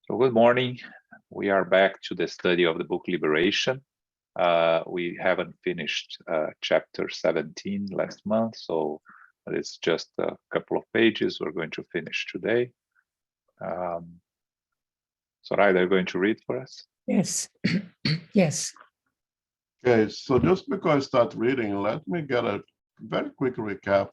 So good morning. We are back to the study of the book Liberation. We haven't finished chapter 17 last month, so it's just a couple of pages we're going to finish today. Soraya, are you going to read for us? Yes. Yes. Okay, so just before I start reading, let me get a very quick recap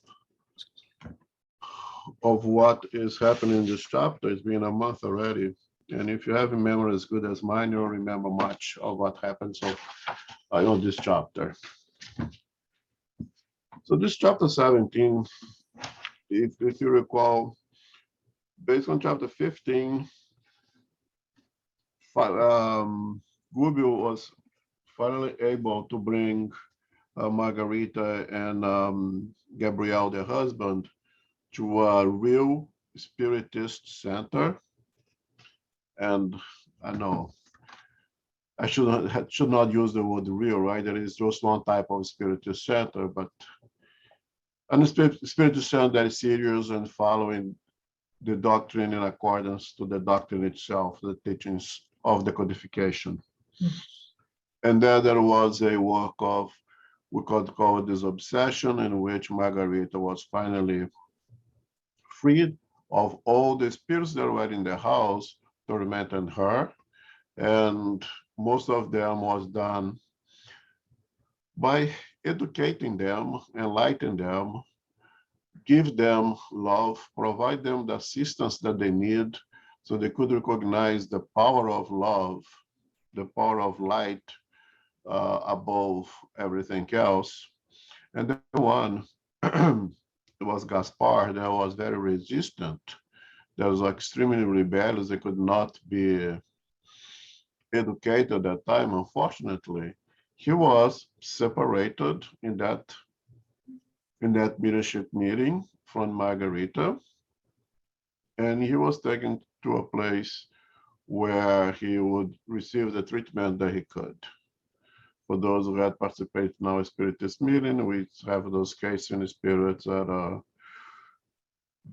of what is happening in this chapter. It's been a month already. And if you have a memory as good as mine, you'll remember much of what happened. So I know this chapter. So this chapter 17, if you recall, based on chapter 15, Gubbio was finally able to bring Margarita and Gabriel, their husband, to a real spiritist center. And I know I should not use the word real, right? There is just one type of spiritist center, but a spiritist center that is serious and following the doctrine in accordance to the doctrine itself, the teachings of the codification. And then there was a work of, we could call it this obsession, in which Margarita was finally freed of all the spirits that were in the house tormenting her. And most of them was done by educating them, enlightening them, give them love, provide them the assistance that they need so they could recognize the power of love, the power of light above everything else. And then one was Gaspar, that was very resistant, that was extremely rebellious, they could not be educated at that time, unfortunately. He was separated in that leadership meeting from Margarita, and he was taken to a place where he would receive the treatment that he could. For those who had participated in our spiritist meeting, we have those cases in the spirits that are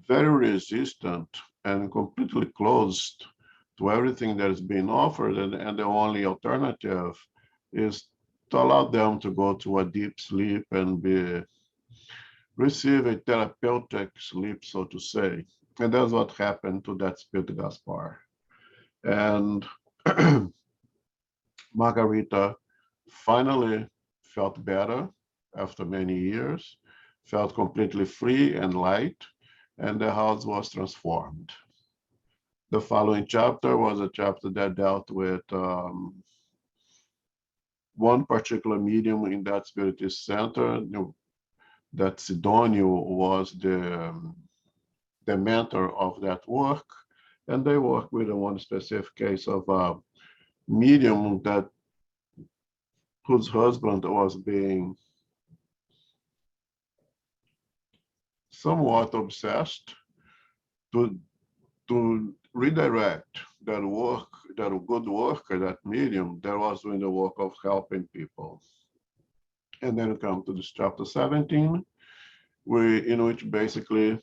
very resistant and completely closed to everything that is being offered, and the only alternative is to allow them to go to a deep sleep and receive a therapeutic sleep, so to say. And that's what happened to that spirit Gaspar. And Margarita finally felt better after many years, felt completely free and light, and the house was transformed. The following chapter was a chapter that dealt with one particular medium in that spiritist center, that Sidonio was the mentor of that work. And they worked with one specific case of a medium whose husband was being somewhat obsessed to redirect that work, that good worker, that medium that was doing the work of helping people. And then we come to this chapter 17, in which basically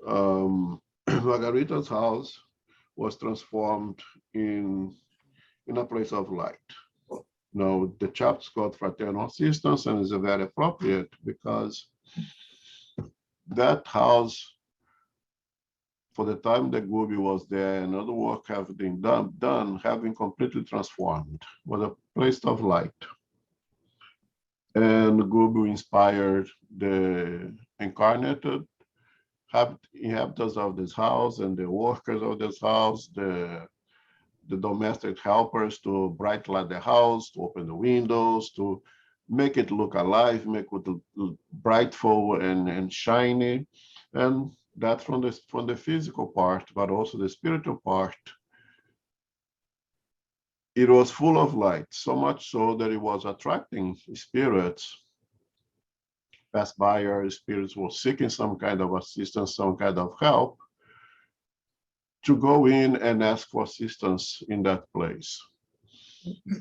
Margarita's house was transformed in a place of light. Now, the chapter is called Fraternal Assistance, and is very appropriate because that house, for the time that Gubbio was there and other work having been done, having completely transformed, was a place of light. And Gubbio inspired the incarnated inhabitants of this house and the workers of this house, the domestic helpers, to bright light the house, to open the windows, to make it look alive, make it look brightful and shiny. And that from the physical part, but also the spiritual part, it was full of light, so much so that it was attracting spirits. Passers-by spirits were seeking some kind of assistance, some kind of help, to go in and ask for assistance in that place.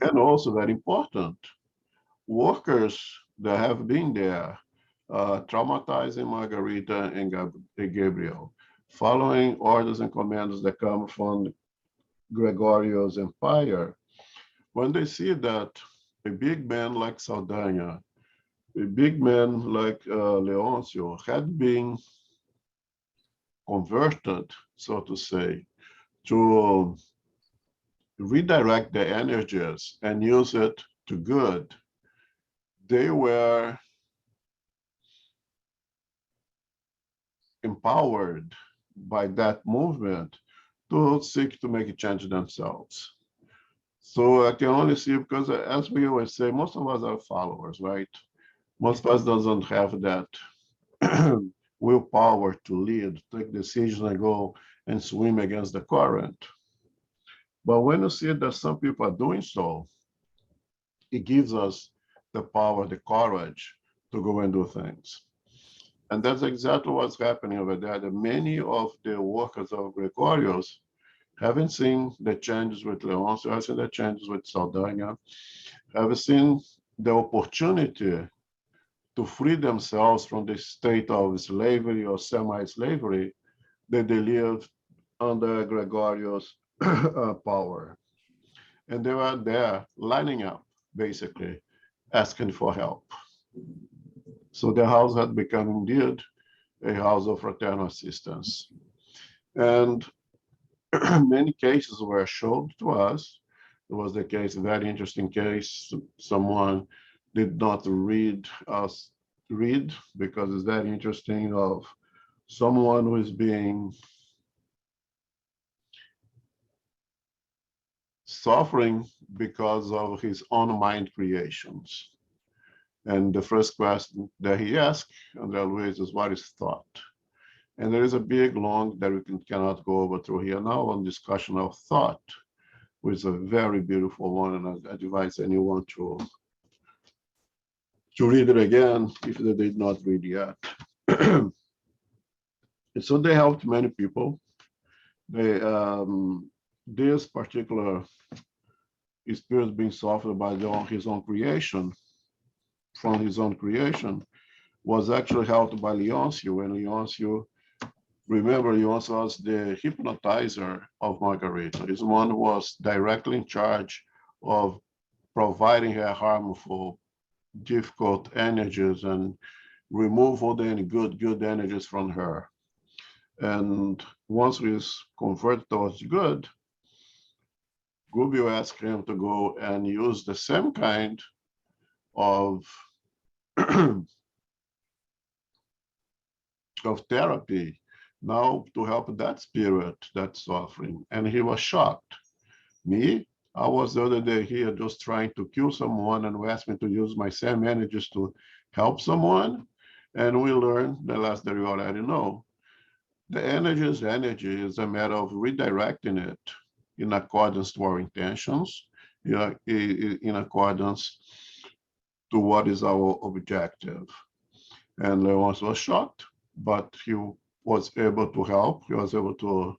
And also very important, workers that have been there, traumatizing Margarita and Gabriel, following orders and commands that come from Gregorio's empire, when they see that a big man like Saldanha, a big man like Leoncio had been converted, so to say, to redirect the energies and use it to good, they were empowered by that movement to seek to make a change themselves. So I can only see, because as we always say, most of us are followers, right? Most of us doesn't have that willpower to lead, take decisions and go and swim against the current. But when you see that some people are doing so, it gives us the power, the courage to go and do things. And that's exactly what's happening over there. That many of the workers of Gregorios haven't seen the changes with Leoncio, haven't seen the changes with Saldanha, haven't seen the opportunity to free themselves from the state of slavery or semi-slavery that they lived under Gregorio's power. And they were there lining up, basically, asking for help. So the house had become indeed a house of fraternal assistance. And many cases were shown to us. There was the case, a very interesting case, someone did not read because it's very interesting, of someone who is being suffering because of his own mind creations. And the first question that he asked Andre Luiz is, what is thought? And there is a big, long, that we cannot go over through here now, on discussion of thought, which is a very beautiful one, and I advise anyone to read it again if they did not read yet. And so they helped many people. They, this particular experience being suffered by his own creation, from his own creation, was actually helped by Leoncio. And Leoncio, remember, Leoncio was the hypnotizer of Margarita. He's the one who was directly in charge of providing her harmful, difficult energies and remove all the good energies from her. And once we converted towards good, Gubbio asked him to go and use the same kind of of therapy now to help that spirit that's suffering. And he was shocked. Me, I was the other day here just trying to kill someone, and we asked me to use my same energies to help someone. And we learned the last that we already know. The energy is a matter of redirecting it in accordance to our intentions, in accordance to what is our objective. And Leonce was shocked, but he was able to help. He was able to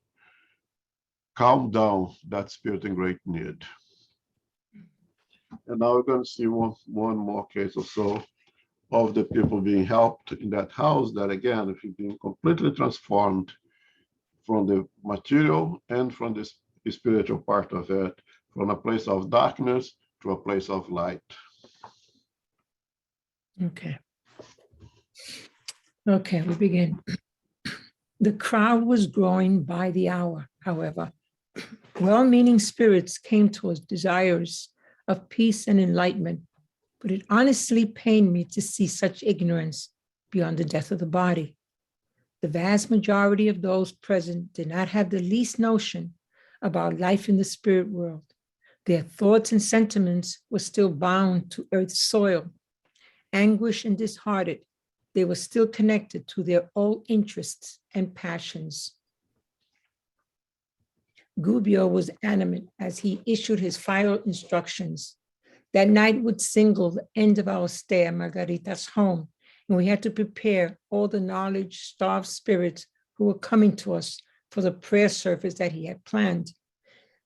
calm down that spirit in great need. And now we're going to see one more case or so of the people being helped in that house, that again, if you've been completely transformed from the material and from the spiritual part of it, from a place of darkness to a place of light. Okay. Okay, we begin. The crowd was growing by the hour, however. Well-meaning spirits came to us desirous of peace and enlightenment, but it honestly pained me to see such ignorance beyond the death of the body. The vast majority of those present did not have the least notion about life in the spirit world. Their thoughts and sentiments were still bound to earth's soil. Anguished and disheartened, they were still connected to their old interests and passions. Gubbio was animate as he issued his final instructions. That night would signal the end of our stay at Margarita's home, and we had to prepare all the knowledge-starved spirits who were coming to us for the prayer service that he had planned.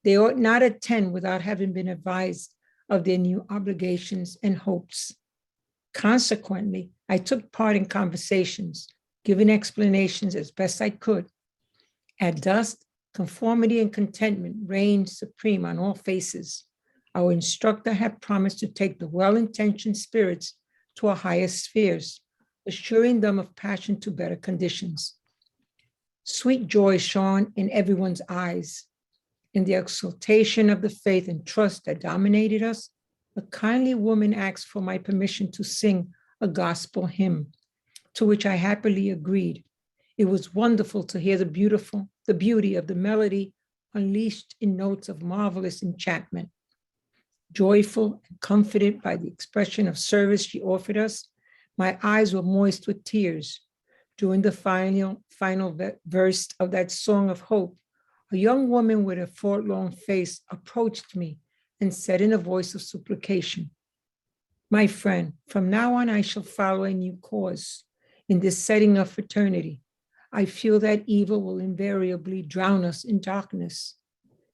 They ought not attend without having been advised of their new obligations and hopes. Consequently, I took part in conversations, giving explanations as best I could. At dusk, Conformity and contentment reigned supreme on all faces. Our instructor had promised to take the well-intentioned spirits to our highest spheres, assuring them of passion to better conditions. Sweet joy shone in everyone's eyes. In the exaltation of the faith and trust that dominated us, a kindly woman asked for my permission to sing a gospel hymn, to which I happily agreed. It was wonderful to hear the beauty of the melody unleashed in notes of marvelous enchantment. Joyful and comforted by the expression of service she offered us, my eyes were moist with tears. During the final verse of that song of hope, a young woman with a forlorn face approached me and said in a voice of supplication, "My friend, from now on I shall follow a new course. In this setting of fraternity, I feel that evil will invariably drown us in darkness."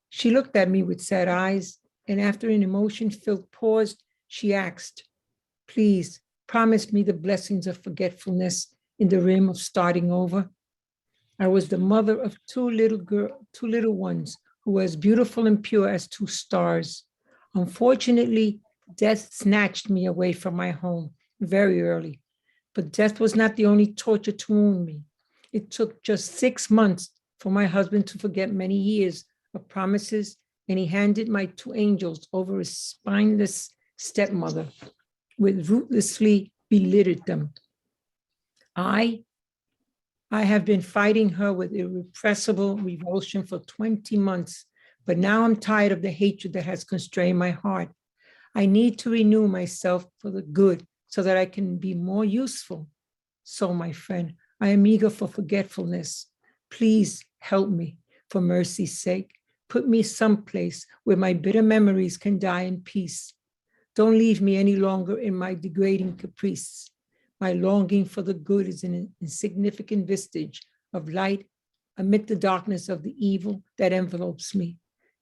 She looked at me with sad eyes, and after an emotion-filled pause, she asked, "Please promise me the blessings of forgetfulness in the realm of starting over." I was the mother of two little ones who were as beautiful and pure as two stars. Unfortunately, death snatched me away from my home very early, but death was not the only torture to wound me. It took just 6 months for my husband to forget many years of promises, and he handed my two angels over a spineless stepmother, which ruthlessly belittled them. I have been fighting her with irrepressible revulsion for 20 months, but now I'm tired of the hatred that has constrained my heart. I need to renew myself for the good so that I can be more useful. So, my friend, I am eager for forgetfulness. Please help me, for mercy's sake. Put me someplace where my bitter memories can die in peace. Don't leave me any longer in my degrading caprice. My longing for the good is an insignificant vestige of light amid the darkness of the evil that envelopes me.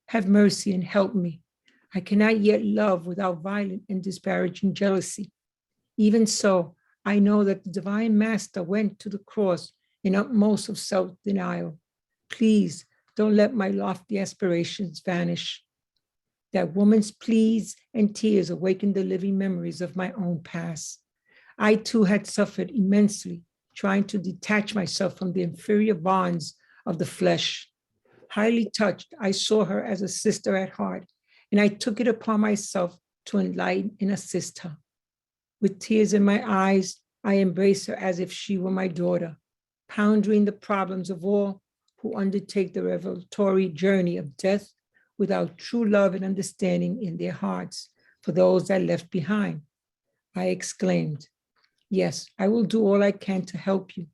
Have mercy and help me. I cannot yet love without violent and disparaging jealousy. Even so, I know that the divine master went to the cross in utmost of self-denial. Please don't let my lofty aspirations vanish. That woman's pleas and tears awakened the living memories of my own past. I too had suffered immensely, trying to detach myself from the inferior bonds of the flesh. Highly touched, I saw her as a sister at heart, and I took it upon myself to enlighten and assist her. With tears in my eyes, I embraced her as if she were my daughter, pondering the problems of all who undertake the revelatory journey of death without true love and understanding in their hearts for those that left behind. I exclaimed, "Yes, I will do all I can to help you.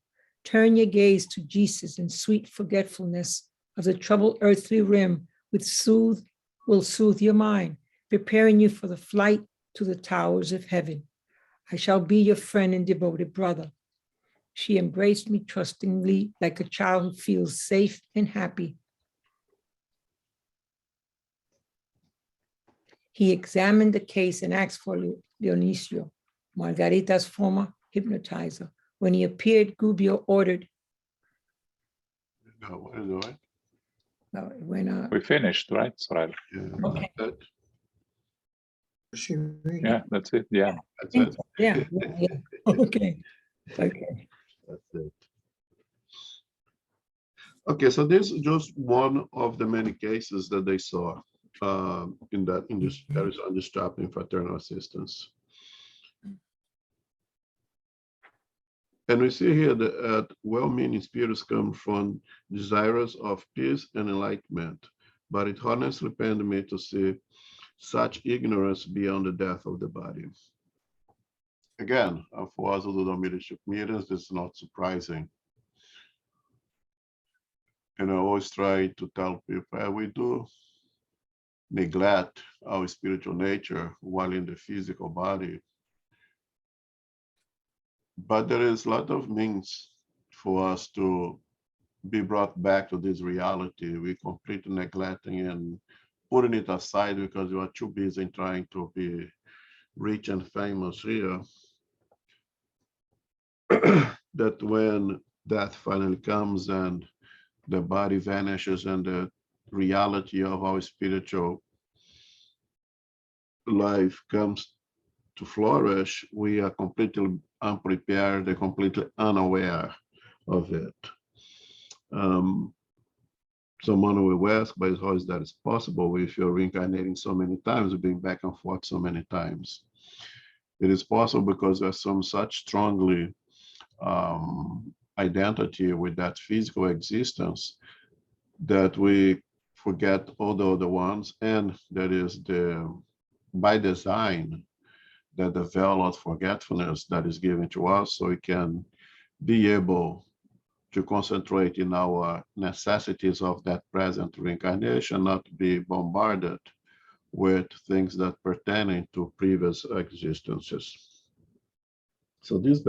Turn your gaze to Jesus in sweet forgetfulness of the troubled earthly rim will soothe your mind, preparing you for the flight to the towers of heaven. I shall be your friend and devoted brother." She embraced me trustingly like a child who feels safe and happy. He examined the case and asked for Dionisio, Margarita's former hypnotizer. When he appeared, Gubbio ordered. We finished, right, Soraya? Yeah. Okay. Yeah, that's it. Yeah. That's it. Yeah. Okay. Okay. That's it. Okay, so this is just one of the many cases that they saw in this on this chapter in Fraternal Assistance. And we see here that well-meaning spirits come from desirous of peace and enlightenment, but it honestly pained me to see such ignorance beyond the death of the body. Again, for us who do leadership meetings, this is not surprising. And I always try to tell people, we do neglect our spiritual nature while in the physical body. But there is a lot of means for us to be brought back to this reality. We completely neglecting and putting it aside because we are too busy in trying to be rich and famous here. That when death finally comes and the body vanishes and the reality of our spiritual life comes to flourish, we are completely unprepared and completely unaware of it. Someone will ask, but how is that possible if you're reincarnating so many times, being back and forth so many times? It is possible because there's some such strongly identity with that physical existence that we forget all the other ones, and that is by design that the veil of forgetfulness that is given to us so we can be able to concentrate in our necessities of that present reincarnation, not be bombarded with things that pertain to previous existences. So this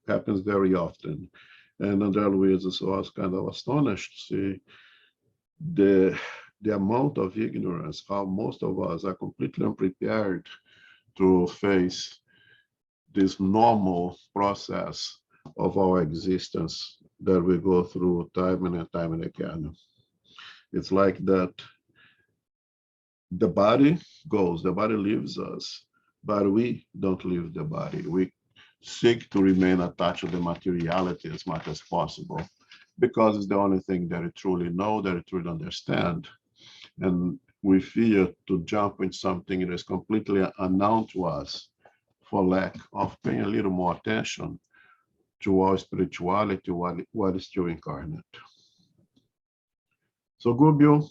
happens very often. And Andre Luiz was kind of astonished to see the amount of ignorance, how most of us are completely unprepared to face this normal process of our existence that we go through time and again. It's like that the body goes, the body leaves us, but we don't leave the body. We seek to remain attached to the materiality as much as possible because it's the only thing that we truly know, that we truly understand. And we fear to jump in something that is completely unknown to us for lack of paying a little more attention to our spirituality, what is still incarnate. So Gubbio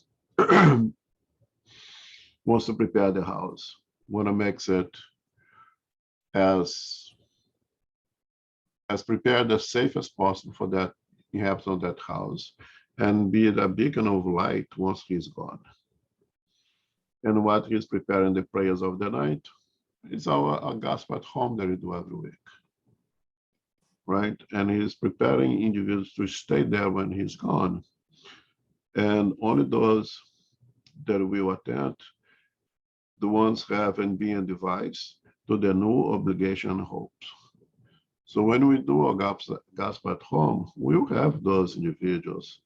wants to prepare the house, want to make it as prepared as safe as possible for that inhabitant of that house, and be a beacon of light once he's gone. And what he's preparing the prayers of the night is our gospel at home that we do every week. Right? And he's preparing individuals to stay there when he's gone. And only those that will attend, the ones having been devised to the new obligation and hopes. So when we do our gospel at home, we'll have those individuals,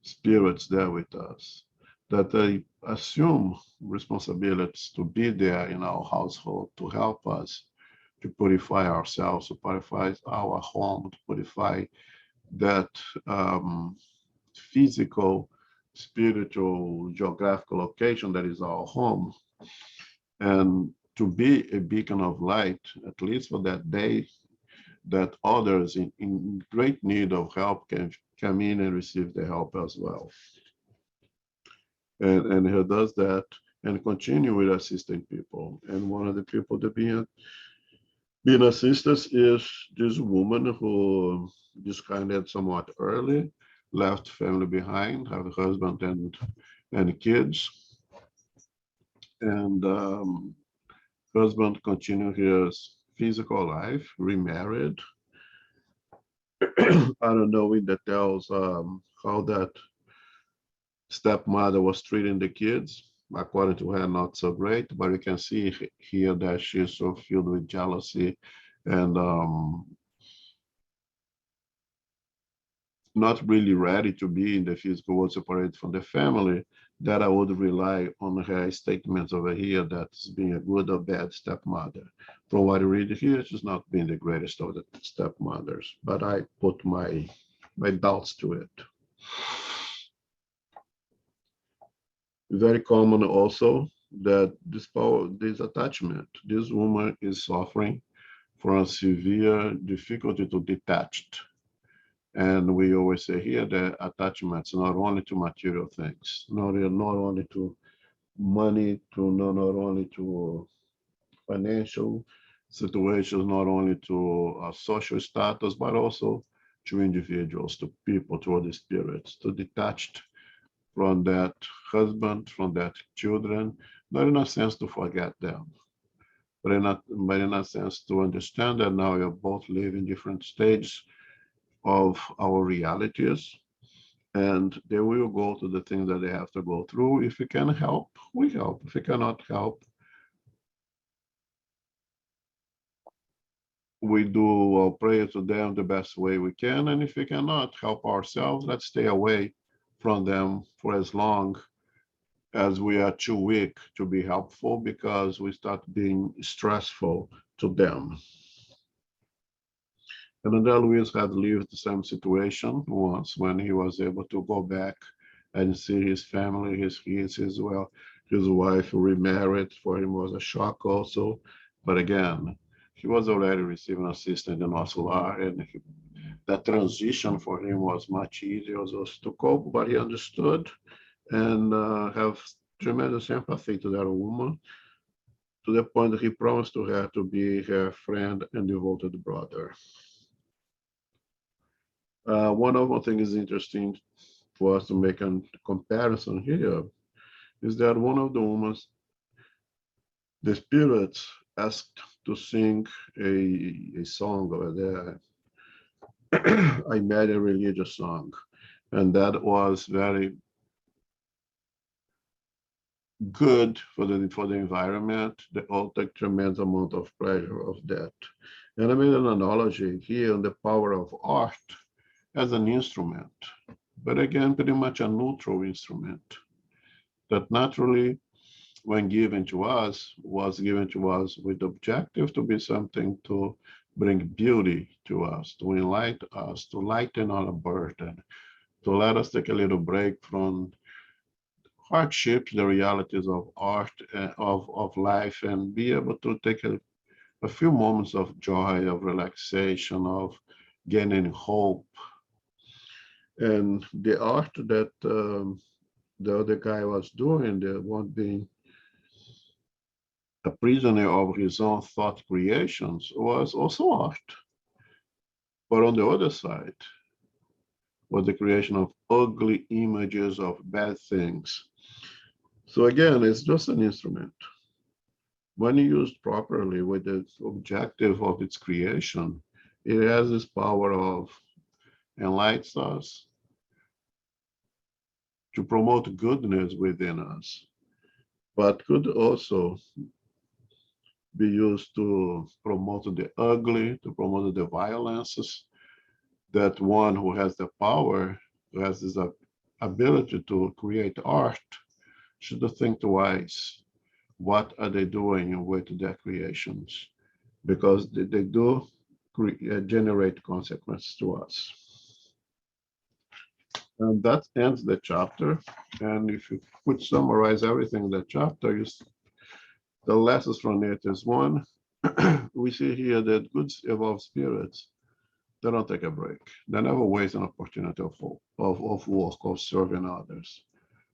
spirits there with us, that they assume responsibilities to be there in our household to help us to purify ourselves, to purify our home, to purify that physical, spiritual, geographical location that is our home, and to be a beacon of light, at least for that day, that others in great need of help can come in and receive the help as well. And he does that and continue with assisting people. And one of the people that being assistants is this woman who discarded somewhat early, left family behind, have a husband and kids. And husband continued his physical life, remarried. I don't know in details how that stepmother was treating the kids. According to her, not so great, but you can see here that she's so filled with jealousy and not really ready to be in the physical world, separated from the family, that I would rely on her statements over here that's being a good or bad stepmother. From what I read here, she's not being the greatest of the stepmothers, but I put my doubts to it. Very common also that this attachment, this woman is suffering from severe difficulty to detach. And we always say here that attachments not only to material things, not only to money, not only to financial situations, not only to social status, but also to individuals, to people, to other spirits, to detach from that husband, from that children, not in a sense to forget them, but in a sense to understand that now you're both living different stages of our realities, and they will go to the things that they have to go through. If we can help, we help. If we cannot help, we do our prayer to them the best way we can. And if we cannot help ourselves, let's stay away from them for as long as we are too weak to be helpful, because we start being stressful to them. And Andre Luiz had lived the same situation once when he was able to go back and see his family, his kids as well. His wife remarried. For him was a shock also. But again, he was already receiving assistance in Ossular, and that transition for him was much easier also to cope, but he understood and have tremendous empathy to that woman, to the point that he promised to her to be her friend and devoted brother. One other thing is interesting for us to make a comparison here is that one of the women, the spirits asked to sing a song over there. I made a religious song, and that was very good for the environment. They all take tremendous amount of pleasure of that. And I made an analogy here on the power of art as an instrument, but again, pretty much a neutral instrument that naturally, when given to us, was given to us with the objective to be something to bring beauty to us, to enlighten us, to lighten our burden, to let us take a little break from hardships, the realities of art, of life, and be able to take a few moments of joy, of relaxation, of gaining hope. And the art that the other guy was doing, the one being a prisoner of his own thought creations, was also art. But on the other side was the creation of ugly images of bad things. So again, it's just an instrument. When used properly with the objective of its creation, it has this power of enlightens us, to promote goodness within us, but could also be used to promote the ugly, to promote the violences, that one who has the power, who has this ability to create art, should think twice. What are they doing with their creations? Because they do generate consequences to us. And that ends the chapter. And if you could summarize everything in the chapter, the lessons from it is one, we see here that good evolved spirits, they don't take a break. They never waste an opportunity of work, of serving others.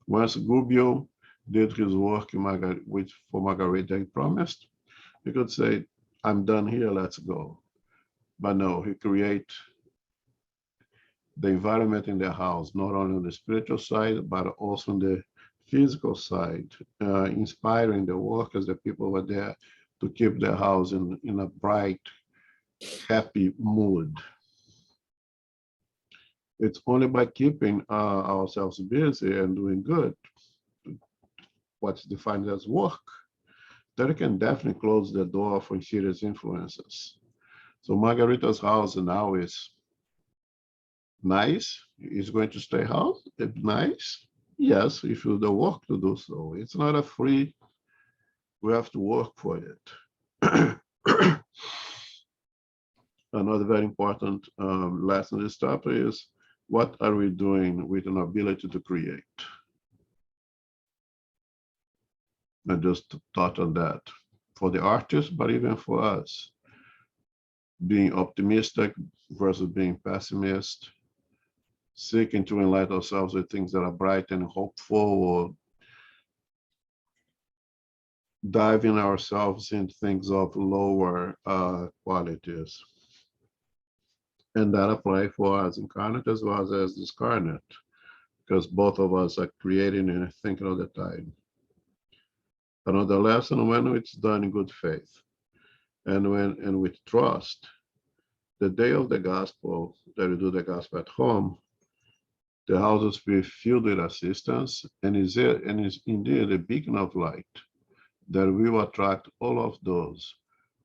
Once Gubbio did his work for Margarita, he promised, he could say, I'm done here, let's go. But no, he create the environment in the house, not only on the spiritual side, but also on the physical side, inspiring the workers, the people were there to keep the house in a bright, happy mood. It's only by keeping ourselves busy and doing good, what's defined as work, that we can definitely close the door for serious influences. So Margarita's house now is nice. Is going to stay house? Nice. Yes, if you do the work to do so. It's not a free, we have to work for it. Another very important lesson in this chapter is, what are we doing with an ability to create? I just thought on that for the artist, but even for us, being optimistic versus being pessimist, seeking to enlighten ourselves with things that are bright and hopeful, or diving ourselves in things of lower qualities. And that applies for us incarnate as well as discarnate, because both of us are creating and thinking all the time. Another lesson, when it's done in good faith and with trust, the day of the gospel, that we do the gospel at home, the houses will be filled with assistance, and is indeed a beacon of light that will attract all of those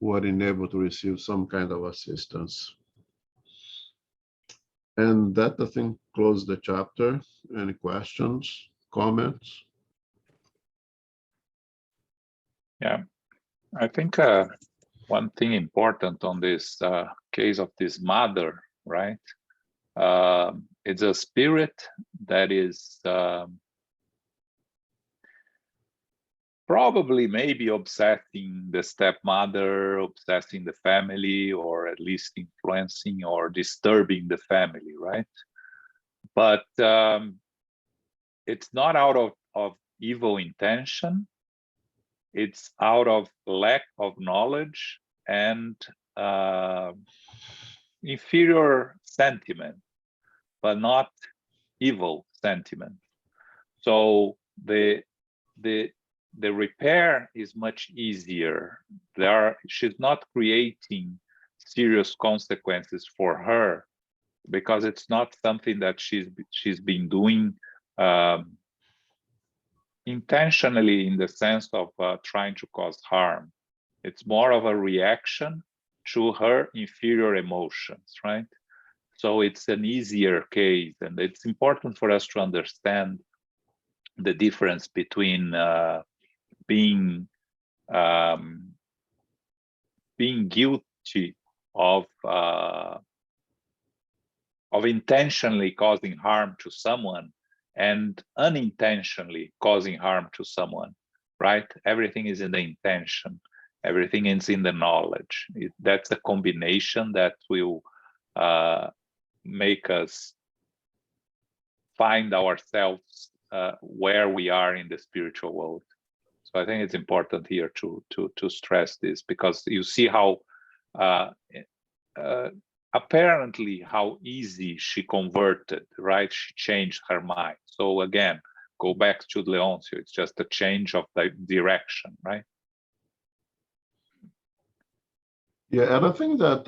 were unable to receive some kind of assistance. And that, I think, closed the chapter. Any questions, comments? Yeah, I think one thing important on this case of this mother, right? It's a spirit that is probably maybe obsessing the stepmother, obsessing the family, or at least influencing or disturbing the family, right? But it's not out of evil intention. It's out of lack of knowledge and inferior sentiment, but not evil sentiment. So the repair is much easier. She's not creating serious consequences for her because it's not something that she's been doing intentionally in the sense of trying to cause harm. It's more of a reaction to her inferior emotions, right? So it's an easier case, and it's important for us to understand the difference between being guilty of intentionally causing harm to someone and unintentionally causing harm to someone, right? Everything is in the intention. Everything is in the knowledge. That's a combination that will make us find ourselves where we are in the spiritual world. So I think it's important here to stress this, because you see how apparently how easy she converted, right? She changed her mind. So again, go back to Leoncio. It's just a change of the direction, right? Yeah, and I think that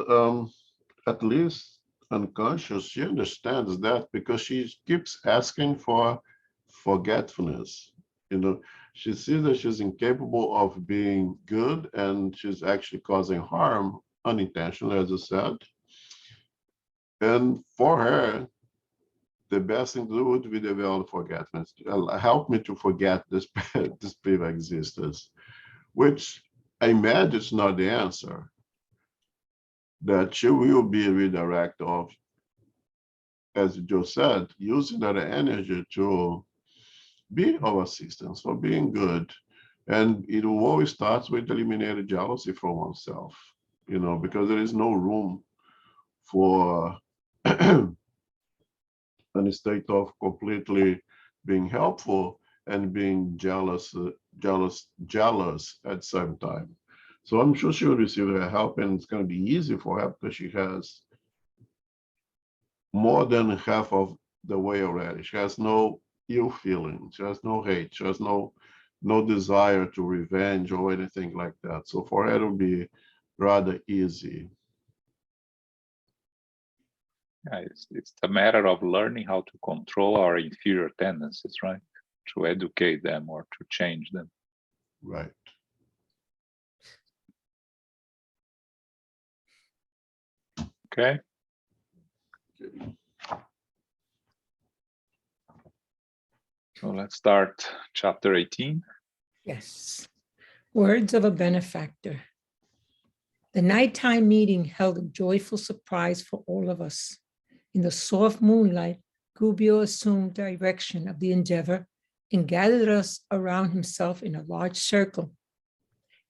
at least unconscious, she understands that because she keeps asking for forgetfulness. You know, she sees that she's incapable of being good and she's actually causing harm unintentionally, as I said. And for her, the best thing to do would be develop forgetfulness. Help me to forget this previous existence, which I imagine is not the answer. That she will be redirected of, as you just said, using that energy to be of assistance, for being good. And it will always start with eliminating jealousy from oneself, you know, because there is no room for a state of completely being helpful and being jealous at the same time. So I'm sure she will receive her help, and it's going to be easy for her because she has more than half of the way already. She has no ill feeling. She has no hate. She has no desire to revenge or anything like that. So for her, it will be rather easy. Yeah, it's a matter of learning how to control our inferior tendencies, right? To educate them or to change them. Right. Okay. So let's start chapter 18. Yes. Words of a benefactor. The nighttime meeting held a joyful surprise for all of us. In the soft moonlight, Gubbio assumed direction of the endeavor and gathered us around himself in a large circle.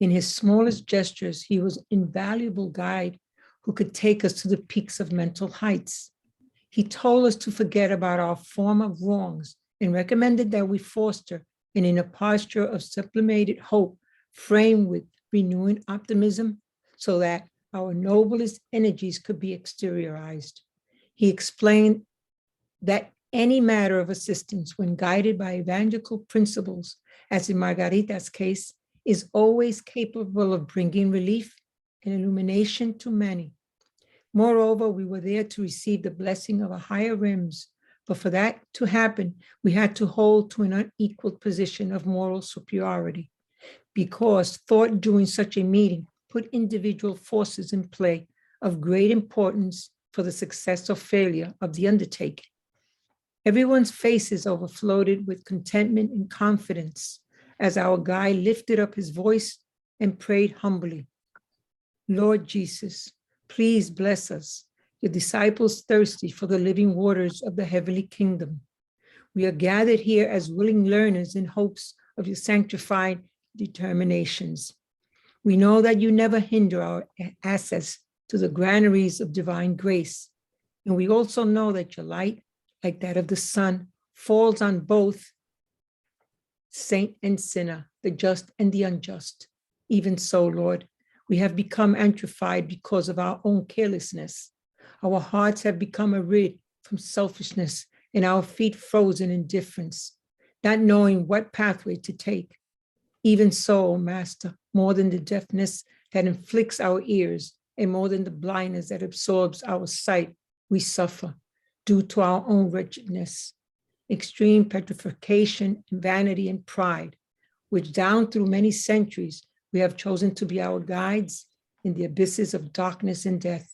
In his smallest gestures, he was an invaluable guide who could take us to the peaks of mental heights. He told us to forget about our former wrongs and recommended that we foster an inner posture of sublimated hope framed with renewing optimism so that our noblest energies could be exteriorized. He explained that any matter of assistance, when guided by evangelical principles, as in Margarita's case, is always capable of bringing relief and illumination to many. Moreover, we were there to receive the blessing of a higher realms, but for that to happen, we had to hold to an unequal position of moral superiority, because thought during such a meeting put individual forces in play of great importance for the success or failure of the undertaking. Everyone's faces overflowed with contentment and confidence as our guide lifted up his voice and prayed humbly. Lord Jesus, please bless us, your disciples thirsty for the living waters of the heavenly kingdom. We are gathered here as willing learners in hopes of your sanctified determinations. We know that you never hinder our access to the granaries of divine grace. And we also know that your light, like that of the sun, falls on both saint and sinner, the just and the unjust. Even so, Lord, we have become atrophied because of our own carelessness. Our hearts have become arid from selfishness and our feet frozen in indifference, not knowing what pathway to take. Even so, Master, more than the deafness that inflicts our ears and more than the blindness that absorbs our sight, we suffer due to our own wretchedness, extreme petrification, vanity, and pride, which down through many centuries we have chosen to be our guides in the abysses of darkness and death.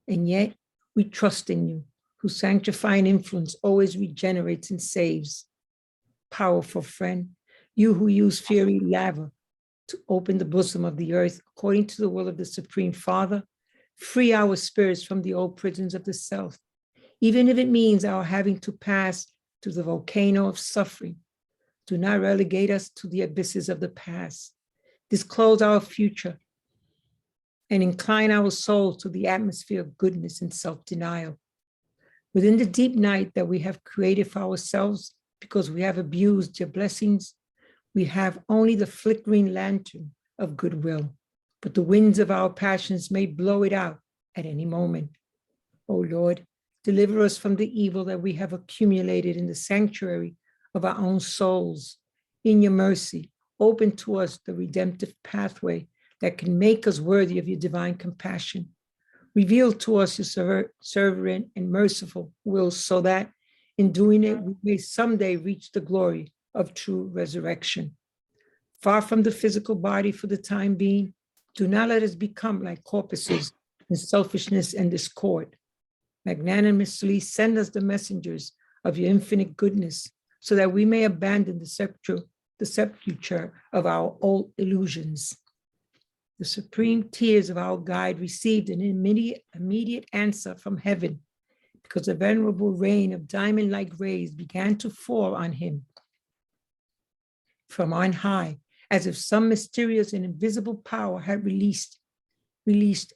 And yet we trust in you, whose sanctifying influence always regenerates and saves. Powerful friend, you who use fiery lava to open the bosom of the earth according to the will of the Supreme Father, free our spirits from the old prisons of the self, even if it means our having to pass to the volcano of suffering. Do not relegate us to the abysses of the past. Disclose our future and incline our souls to the atmosphere of goodness and self-denial. Within the deep night that we have created for ourselves because we have abused your blessings, we have only the flickering lantern of goodwill, but the winds of our passions may blow it out at any moment. O Lord, deliver us from the evil that we have accumulated in the sanctuary of our own souls. In your mercy, open to us the redemptive pathway that can make us worthy of your divine compassion. Reveal to us your sovereign and merciful will so that in doing it, we may someday reach the glory of true resurrection. Far from the physical body for the time being, do not let us become like corpses in selfishness and discord. Magnanimously send us the messengers of your infinite goodness so that we may abandon the sepulture of our old illusions. The supreme tears of our guide received an immediate answer from heaven because a venerable rain of diamond-like rays began to fall on him from on high, as if some mysterious and invisible power had released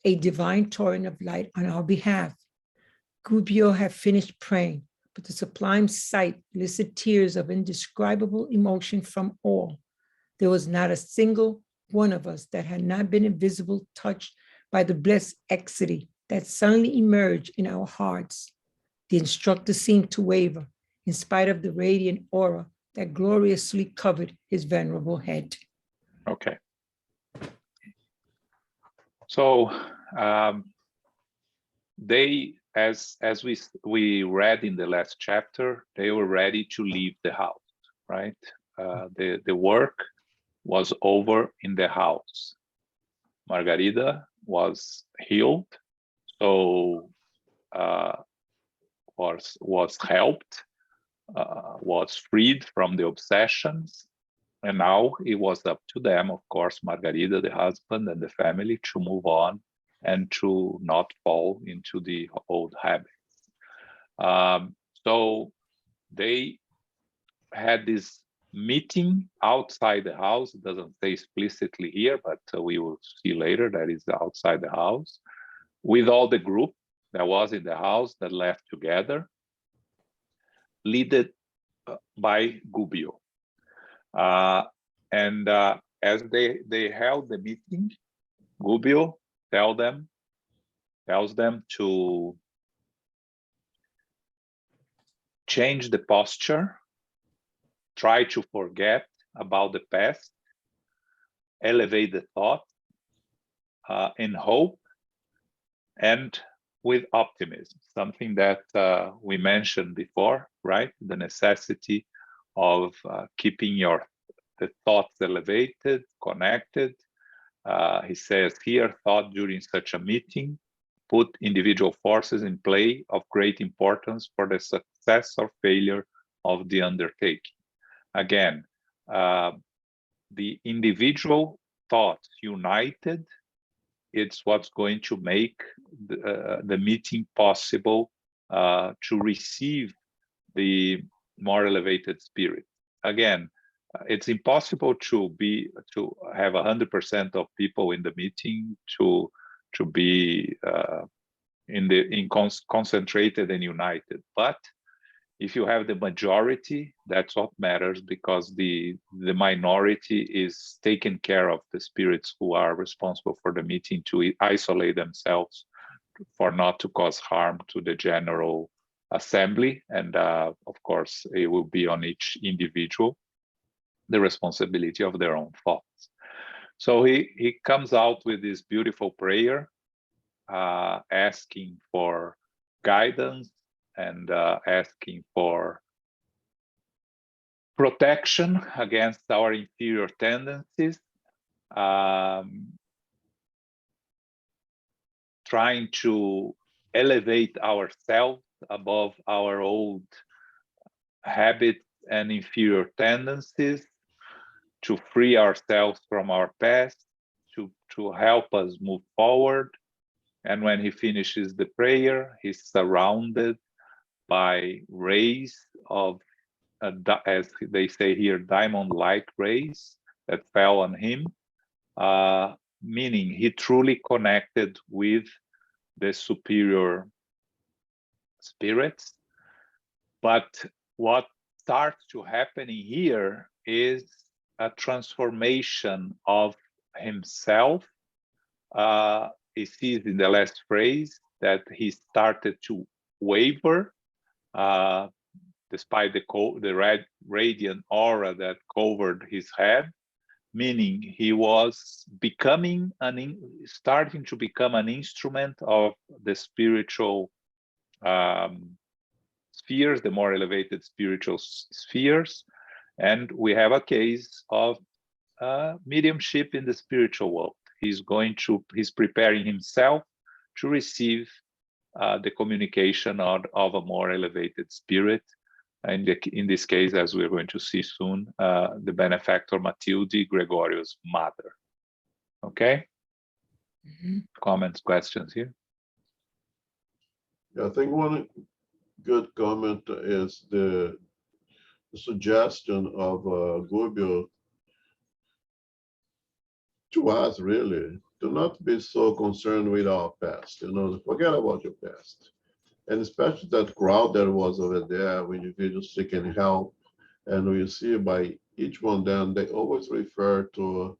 a divine torrent of light on our behalf. Gubbio had finished praying, but the sublime sight elicited tears of indescribable emotion from all. There was not a single one of us that had not been invisible, touched by the blessed ecstasy that suddenly emerged in our hearts. The instructor seemed to waver in spite of the radiant aura that gloriously covered his venerable head. Okay. So they, as we read in the last chapter, they were ready to leave the house, right? The work was over in the house. Margarida was healed, so was helped, was freed from the obsessions, and now it was up to them, of course, Margarida, the husband, and the family to move on and to not fall into the old habits. So they had this meeting outside the house. It doesn't say explicitly here, but we will see later that is outside the house, with all the group that was in the house that left together, led by Gubbio. And as they held the meeting, Gubbio tells them to change the posture, try to forget about the past, elevate the thought in hope and with optimism, something that we mentioned before, right? The necessity of keeping the thoughts elevated, connected, He says here, thought during such a meeting put individual forces in play of great importance for the success or failure of the undertaking. Again, the individual thoughts united, it's what's going to make the meeting possible to receive the more elevated spirit. Again, it's impossible to have 100% of people in the meeting to be concentrated and united. But if you have the majority, that's what matters, because the minority is taking care of the spirits who are responsible for the meeting to isolate themselves for not to cause harm to the general assembly. And of course, it will be on each individual, the responsibility of their own thoughts. So he comes out with this beautiful prayer, asking for guidance and asking for protection against our inferior tendencies, trying to elevate ourselves above our old habits and inferior tendencies, to free ourselves from our past, to help us move forward. And when he finishes the prayer, he's surrounded by rays of, as they say here, diamond-like rays that fell on him, meaning he truly connected with the superior spirits. But what starts to happen here is a transformation of himself. He sees in the last phrase that he started to waver, despite the red radiant aura that covered his head, meaning he was starting to become an instrument of the spiritual spheres, the more elevated spiritual spheres. And we have a case of mediumship in the spiritual world. He's preparing himself to receive the communication of a more elevated spirit. And in this case, as we're going to see soon, the benefactor Matilde, Gregorio's mother. Okay? Mm-hmm. Comments, questions here? Yeah, I think one good comment is the suggestion of Gubbio to us, really, to not be so concerned with our past, forget about your past. And especially that crowd that was over there, when individuals seeking help, and we see by each one of them, they always refer to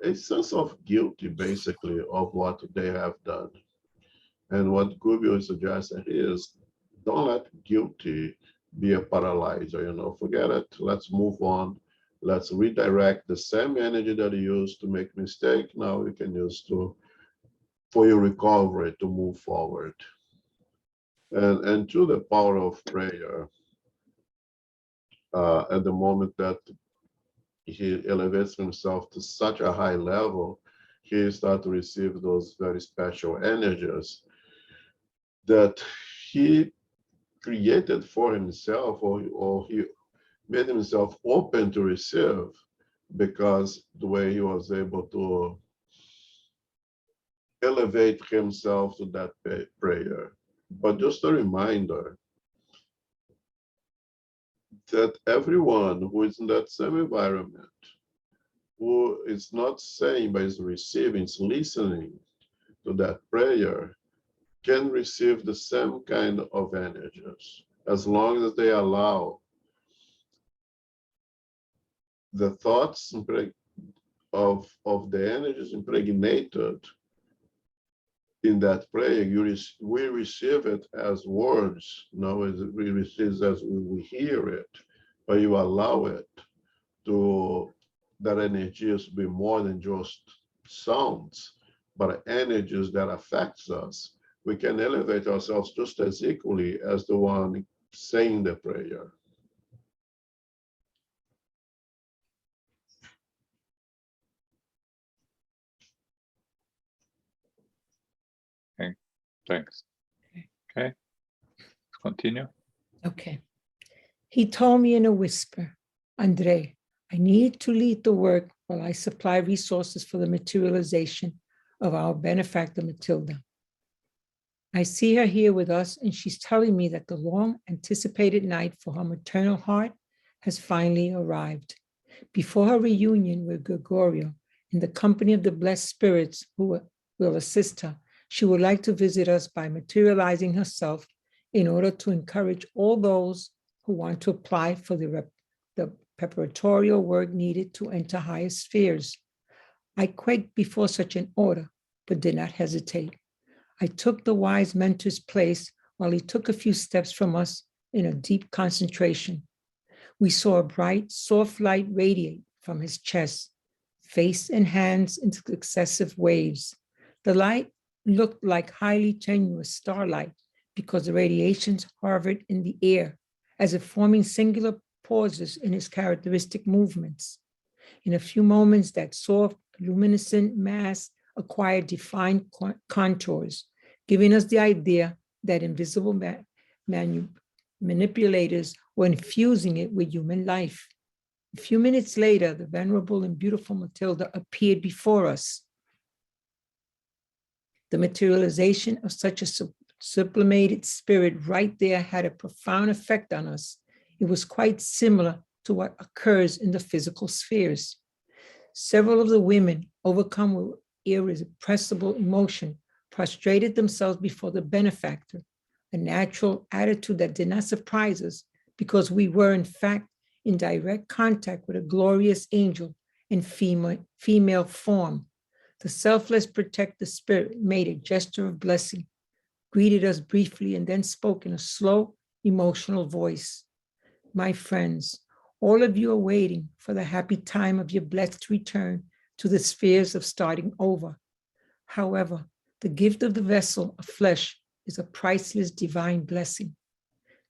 a sense of guilty, basically, of what they have done. And what Gubbio is suggesting is, don't let guilty be a paralyzer, forget it, let's move on. Let's redirect the same energy that you used to make mistake, now you can use for your recovery to move forward. And through the power of prayer, at the moment that he elevates himself to such a high level, he starts to receive those very special energies that he created for himself, or he made himself open to receive, because the way he was able to elevate himself to that prayer. But just a reminder that everyone who is in that same environment, who is not saying but is receiving, is listening to that prayer, can receive the same kind of energies, as long as they allow the thoughts of the energies impregnated in that prayer. We receive it as words, we receive it as we hear it, but you allow it that energies be more than just sounds, but energies that affects us. We can elevate ourselves just as equally as the one saying the prayer. Thanks. Okay, let's continue. Okay. He told me in a whisper, Andre, I need to lead the work while I supply resources for the materialization of our benefactor, Matilda. I see her here with us, and she's telling me that the long anticipated night for her maternal heart has finally arrived. Before her reunion with Gregorio, in the company of the blessed spirits who will assist her, she would like to visit us by materializing herself in order to encourage all those who want to apply for the preparatorial work needed to enter higher spheres. I quaked before such an order, but did not hesitate. I took the wise mentor's place while he took a few steps from us in a deep concentration. We saw a bright, soft light radiate from his chest, face and hands in successive waves. The light looked like highly tenuous starlight because the radiations hovered in the air, as if forming singular pauses in his characteristic movements. In a few moments, that soft, luminescent mass acquired defined contours, giving us the idea that invisible manipulators were infusing it with human life. A few minutes later, the venerable and beautiful Matilda appeared before us. The materialization of such a sublimated spirit right there had a profound effect on us. It was quite similar to what occurs in the physical spheres. Several of the women, overcome with irrepressible emotion, prostrated themselves before the benefactor, a natural attitude that did not surprise us because we were in fact in direct contact with a glorious angel in female form. The selfless protective spirit made a gesture of blessing, greeted us briefly, and then spoke in a slow, emotional voice. My friends, all of you are waiting for the happy time of your blessed return to the spheres of starting over. However, the gift of the vessel of flesh is a priceless divine blessing.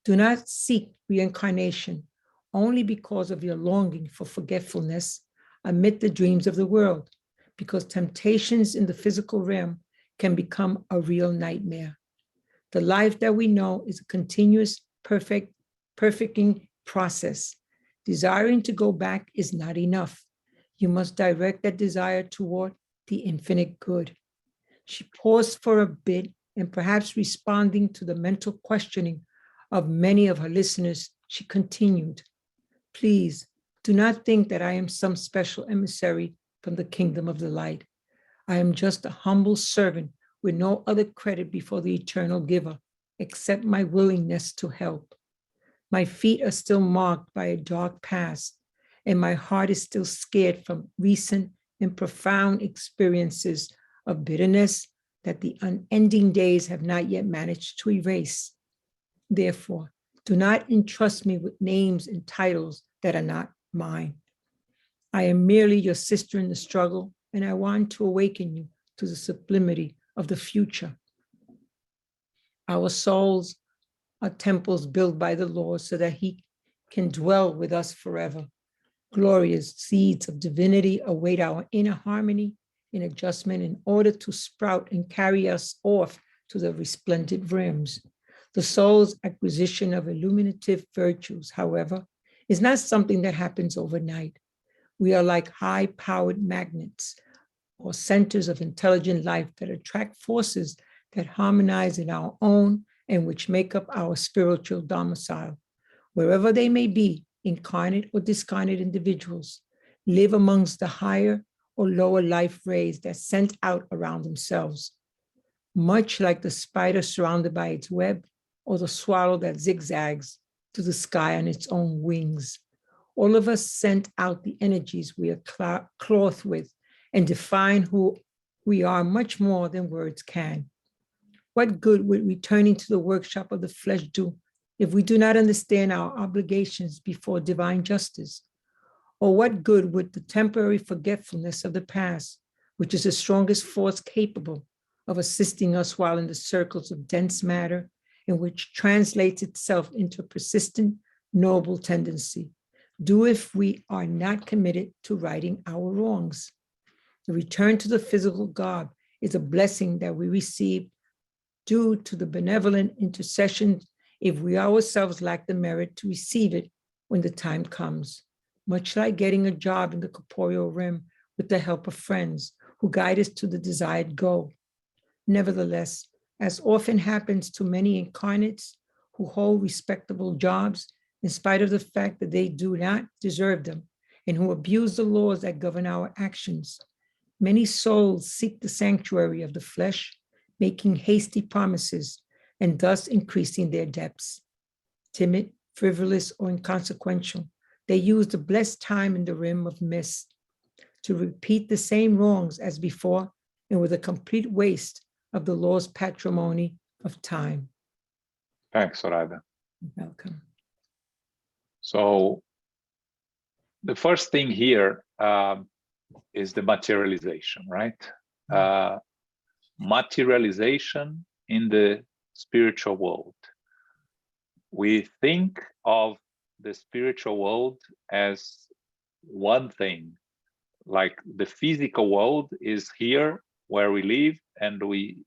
Do not seek reincarnation only because of your longing for forgetfulness amid the dreams of the world, because temptations in the physical realm can become a real nightmare. The life that we know is a continuous, perfecting process. Desiring to go back is not enough. You must direct that desire toward the infinite good. She paused for a bit, and perhaps responding to the mental questioning of many of her listeners, she continued, please do not think that I am some special emissary from the kingdom of the light. I am just a humble servant with no other credit before the eternal giver, except my willingness to help. My feet are still marked by a dark past, and my heart is still scared from recent and profound experiences of bitterness that the unending days have not yet managed to erase. Therefore, do not entrust me with names and titles that are not mine. I am merely your sister in the struggle, and I want to awaken you to the sublimity of the future. Our souls are temples built by the Lord so that he can dwell with us forever. Glorious seeds of divinity await our inner harmony in adjustment in order to sprout and carry us off to the resplendent realms. The soul's acquisition of illuminative virtues, however, is not something that happens overnight. We are like high-powered magnets or centers of intelligent life that attract forces that harmonize in our own and which make up our spiritual domicile. Wherever they may be, incarnate or discarnate individuals live amongst the higher or lower life rays that sent out around themselves. Much like the spider surrounded by its web or the swallow that zigzags to the sky on its own wings. All of us sent out the energies we are clothed with and define who we are much more than words can. What good would returning to the workshop of the flesh do if we do not understand our obligations before divine justice? Or what good would the temporary forgetfulness of the past, which is the strongest force capable of assisting us while in the circles of dense matter, and which translates itself into a persistent, noble tendency, do if we are not committed to righting our wrongs? The return to the physical garb is a blessing that we receive due to the benevolent intercession if we ourselves lack the merit to receive it when the time comes, much like getting a job in the corporeal realm with the help of friends who guide us to the desired goal. Nevertheless, as often happens to many incarnates who hold respectable jobs in spite of the fact that they do not deserve them and who abuse the laws that govern our actions, many souls seek the sanctuary of the flesh, making hasty promises and thus increasing their debts. Timid, frivolous, or inconsequential, they use the blessed time in the rim of mist to repeat the same wrongs as before and with a complete waste of the Lord's patrimony of time. Thanks, Soraya. Welcome. So the first thing here is the materialization, right? Materialization in the spiritual world. We think of the spiritual world as one thing, like the physical world is here where we live and we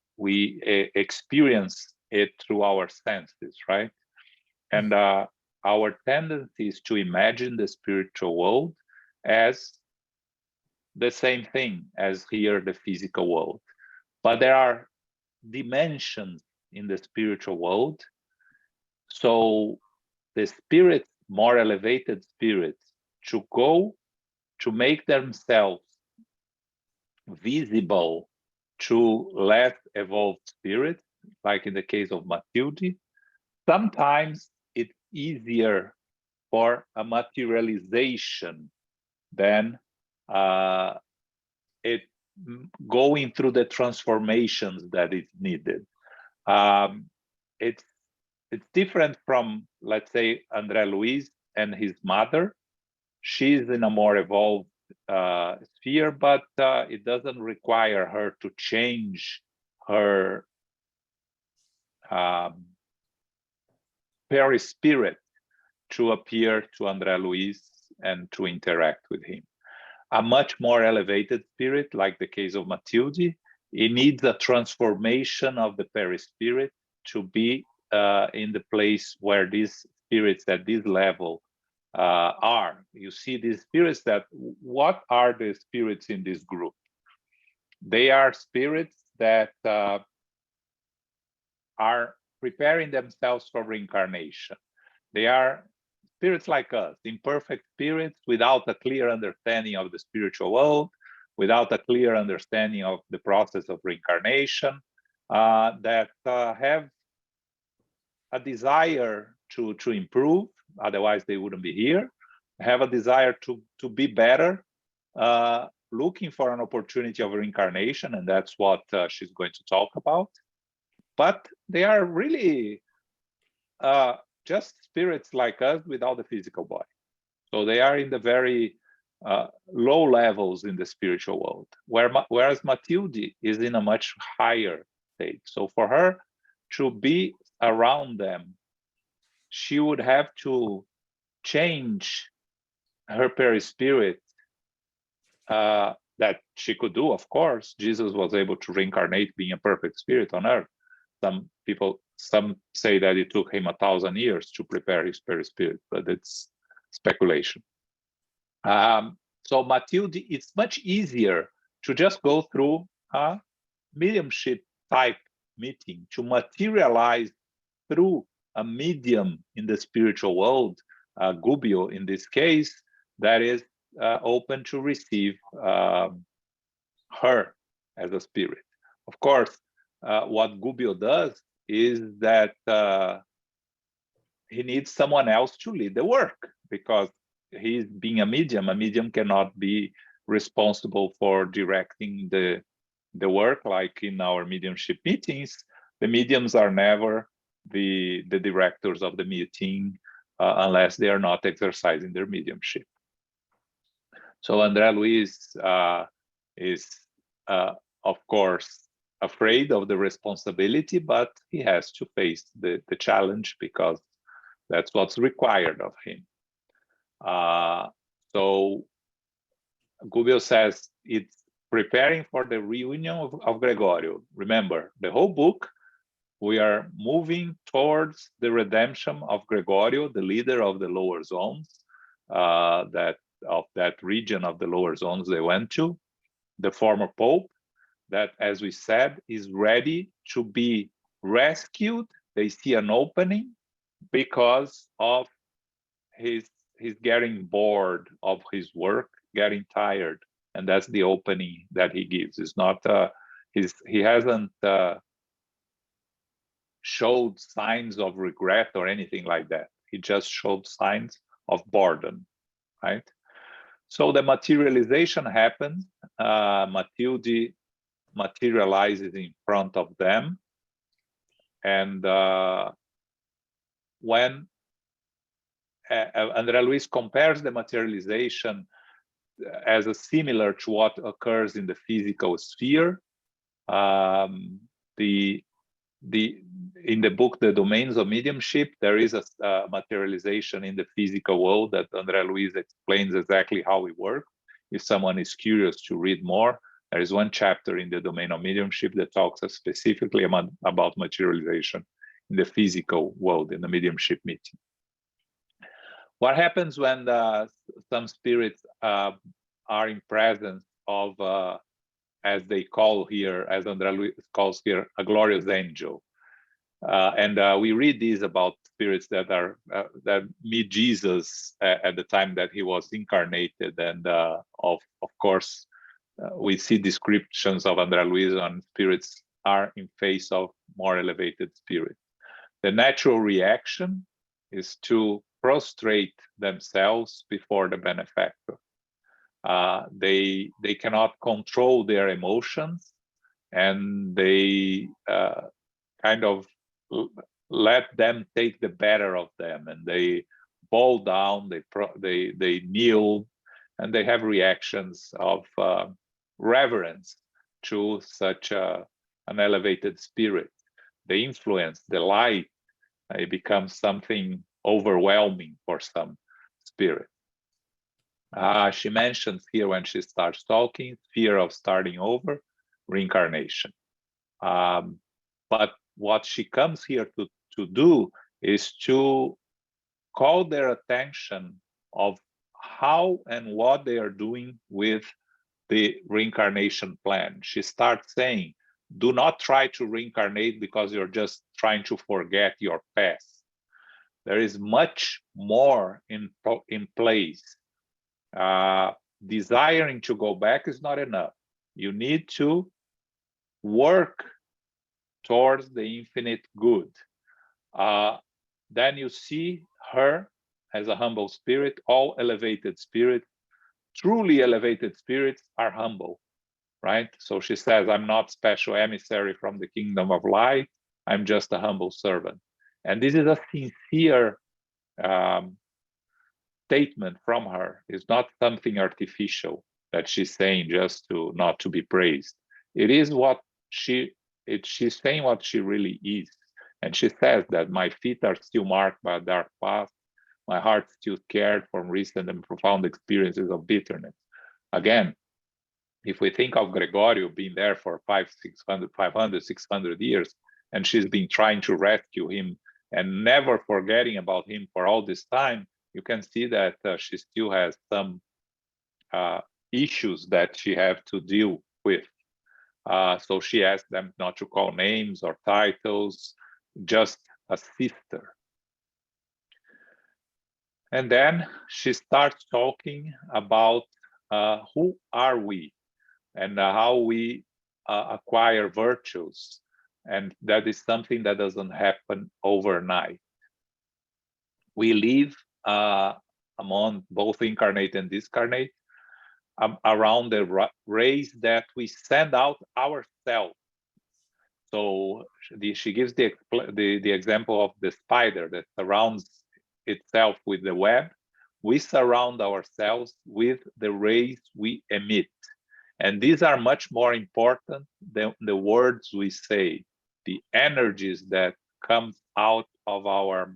experience it through our senses, right? And our tendency is to imagine the spiritual world as the same thing as here, the physical world. But there are dimensions in the spiritual world. So the spirits, more elevated spirits, to go to make themselves visible to less evolved spirits, like in the case of Matilde, sometimes it's easier for a materialization than it going through the transformations that is needed. It's different from, let's say, Andre Luiz and his mother. She's in a more evolved sphere, but it doesn't require her to change her perispirit to appear to Andre Luiz and to interact with him. A much more elevated spirit, like the case of Matilde, it needs a transformation of the perispirit to be in the place where these spirits at this level are. You see these spirits what are the spirits in this group? They are spirits that are preparing themselves for reincarnation. They are spirits like us, imperfect spirits without a clear understanding of the spiritual world, without a clear understanding of the process of reincarnation, that have a desire to improve, otherwise they wouldn't be here, have a desire to be better, looking for an opportunity of reincarnation, and that's what she's going to talk about. But they are really just spirits like us without the physical body. So they are in the very low levels in the spiritual world, whereas Matilde is in a much higher state. So for her to be around them, she would have to change her perispirit, that she could do, of course. Jesus was able to reincarnate being a perfect spirit on earth. Some say that it took him 1,000 years to prepare his perispirit, but it's speculation. So Matilde, it's much easier to just go through a mediumship type meeting, to materialize through a medium in the spiritual world, Gubbio in this case, that is open to receive her as a spirit. Of course, what Gubbio does is that he needs someone else to lead the work, because he's being a medium cannot be responsible for directing the work. Like in our mediumship meetings, the mediums are never the directors of the meeting unless they are not exercising their mediumship. So Andre Luiz is, of course, afraid of the responsibility, but he has to face the challenge because that's what's required of him. So Gubbio says it's preparing for the reunion of Gregorio. Remember, the whole book we are moving towards the redemption of Gregorio, the leader of the lower zones, of that region of the lower zones they went to, the former Pope, that, as we said, is ready to be rescued. They see an opening because of he's getting bored of his work, getting tired, and that's the opening that he gives. It's not he hasn't showed signs of regret or anything like that. He just showed signs of boredom, right? So the materialization happens. Matilde materializes in front of them, and when Andre Luiz compares the materialization as similar to what occurs in the physical sphere. In the book, The Domains of Mediumship, there is a materialization in the physical world that Andre Luiz explains exactly how it works. If someone is curious to read more, there is one chapter in The Domain of Mediumship that talks specifically about materialization in the physical world, in the mediumship meeting. What happens when some spirits are in presence of, as they call here, as Andre Luiz calls here, a glorious angel? And we read these about spirits that are that meet Jesus at the time that he was incarnated, and of course we see descriptions of Andre Luiz on spirits are in face of more elevated spirits. The natural reaction is to prostrate themselves before the benefactor. They cannot control their emotions, and they kind of let them take the better of them, and they bow down, they kneel, and they have reactions of reverence to such an elevated spirit. The influence, the light, it becomes something overwhelming for some spirit. She mentions here when she starts talking, fear of starting over, reincarnation. But what she comes here to do is to call their attention of how and what they are doing with the reincarnation plan. She starts saying, do not try to reincarnate because you're just trying to forget your past. There is much more in place. Desiring to go back is not enough. You need to work towards the infinite good. Then you see her as a humble spirit. All elevated spirits, truly elevated spirits, are humble, right? So she says, I'm not special emissary from the kingdom of light. I'm just a humble servant. And this is a sincere statement from her. It's not something artificial that she's saying just to not to be praised. It is what she's saying what she really is. And she says that my feet are still marked by a dark past. My heart still scared from recent and profound experiences of bitterness. Again, if we think of Gregorio being there for 500, 600 years, and she's been trying to rescue him and never forgetting about him for all this time, you can see that she still has some issues that she has to deal with. So she asked them not to call names or titles, just a sister. And then she starts talking about who are we and how we acquire virtues. And that is something that doesn't happen overnight. We live among both incarnate and discarnate around the rays that we send out ourselves. So she gives the example of the spider that surrounds itself with the web. We surround ourselves with the rays we emit. And these are much more important than the words we say. The energies that come out of our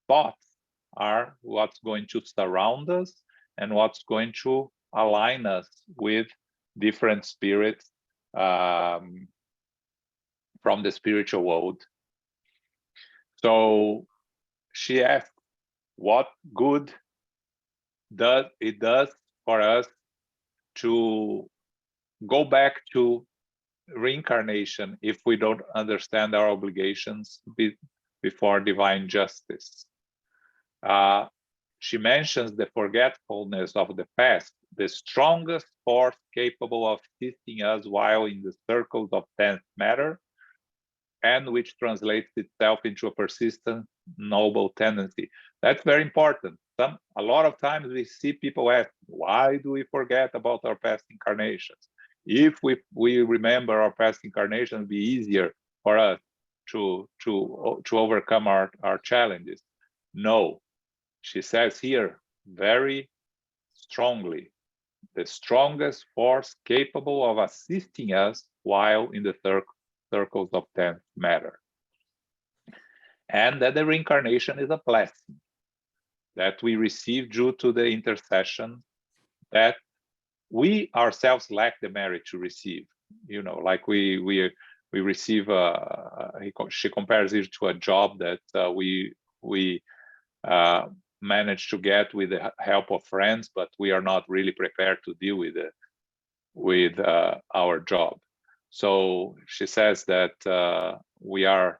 thoughts are what's going to surround us and what's going to align us with different spirits from the spiritual world So she asked, what good does it does for us to go back to reincarnation if we don't understand our obligations before divine justice? She mentions the forgetfulness of the past, the strongest force capable of assisting us while in the circles of dense matter, and which translates itself into a persistent, noble tendency. That's very important. A lot of times we see people ask, why do we forget about our past incarnations? If we remember our past incarnations, it'll be easier for us to overcome our challenges. No, she says here very strongly, the strongest force capable of assisting us while in the circles of dense matter. And that the reincarnation is a blessing that we receive due to the intercession that we ourselves lack the merit to receive. You know, like we receive she compares it to a job that we manage to get with the help of friends, but we are not really prepared to deal with our job. So she says that we are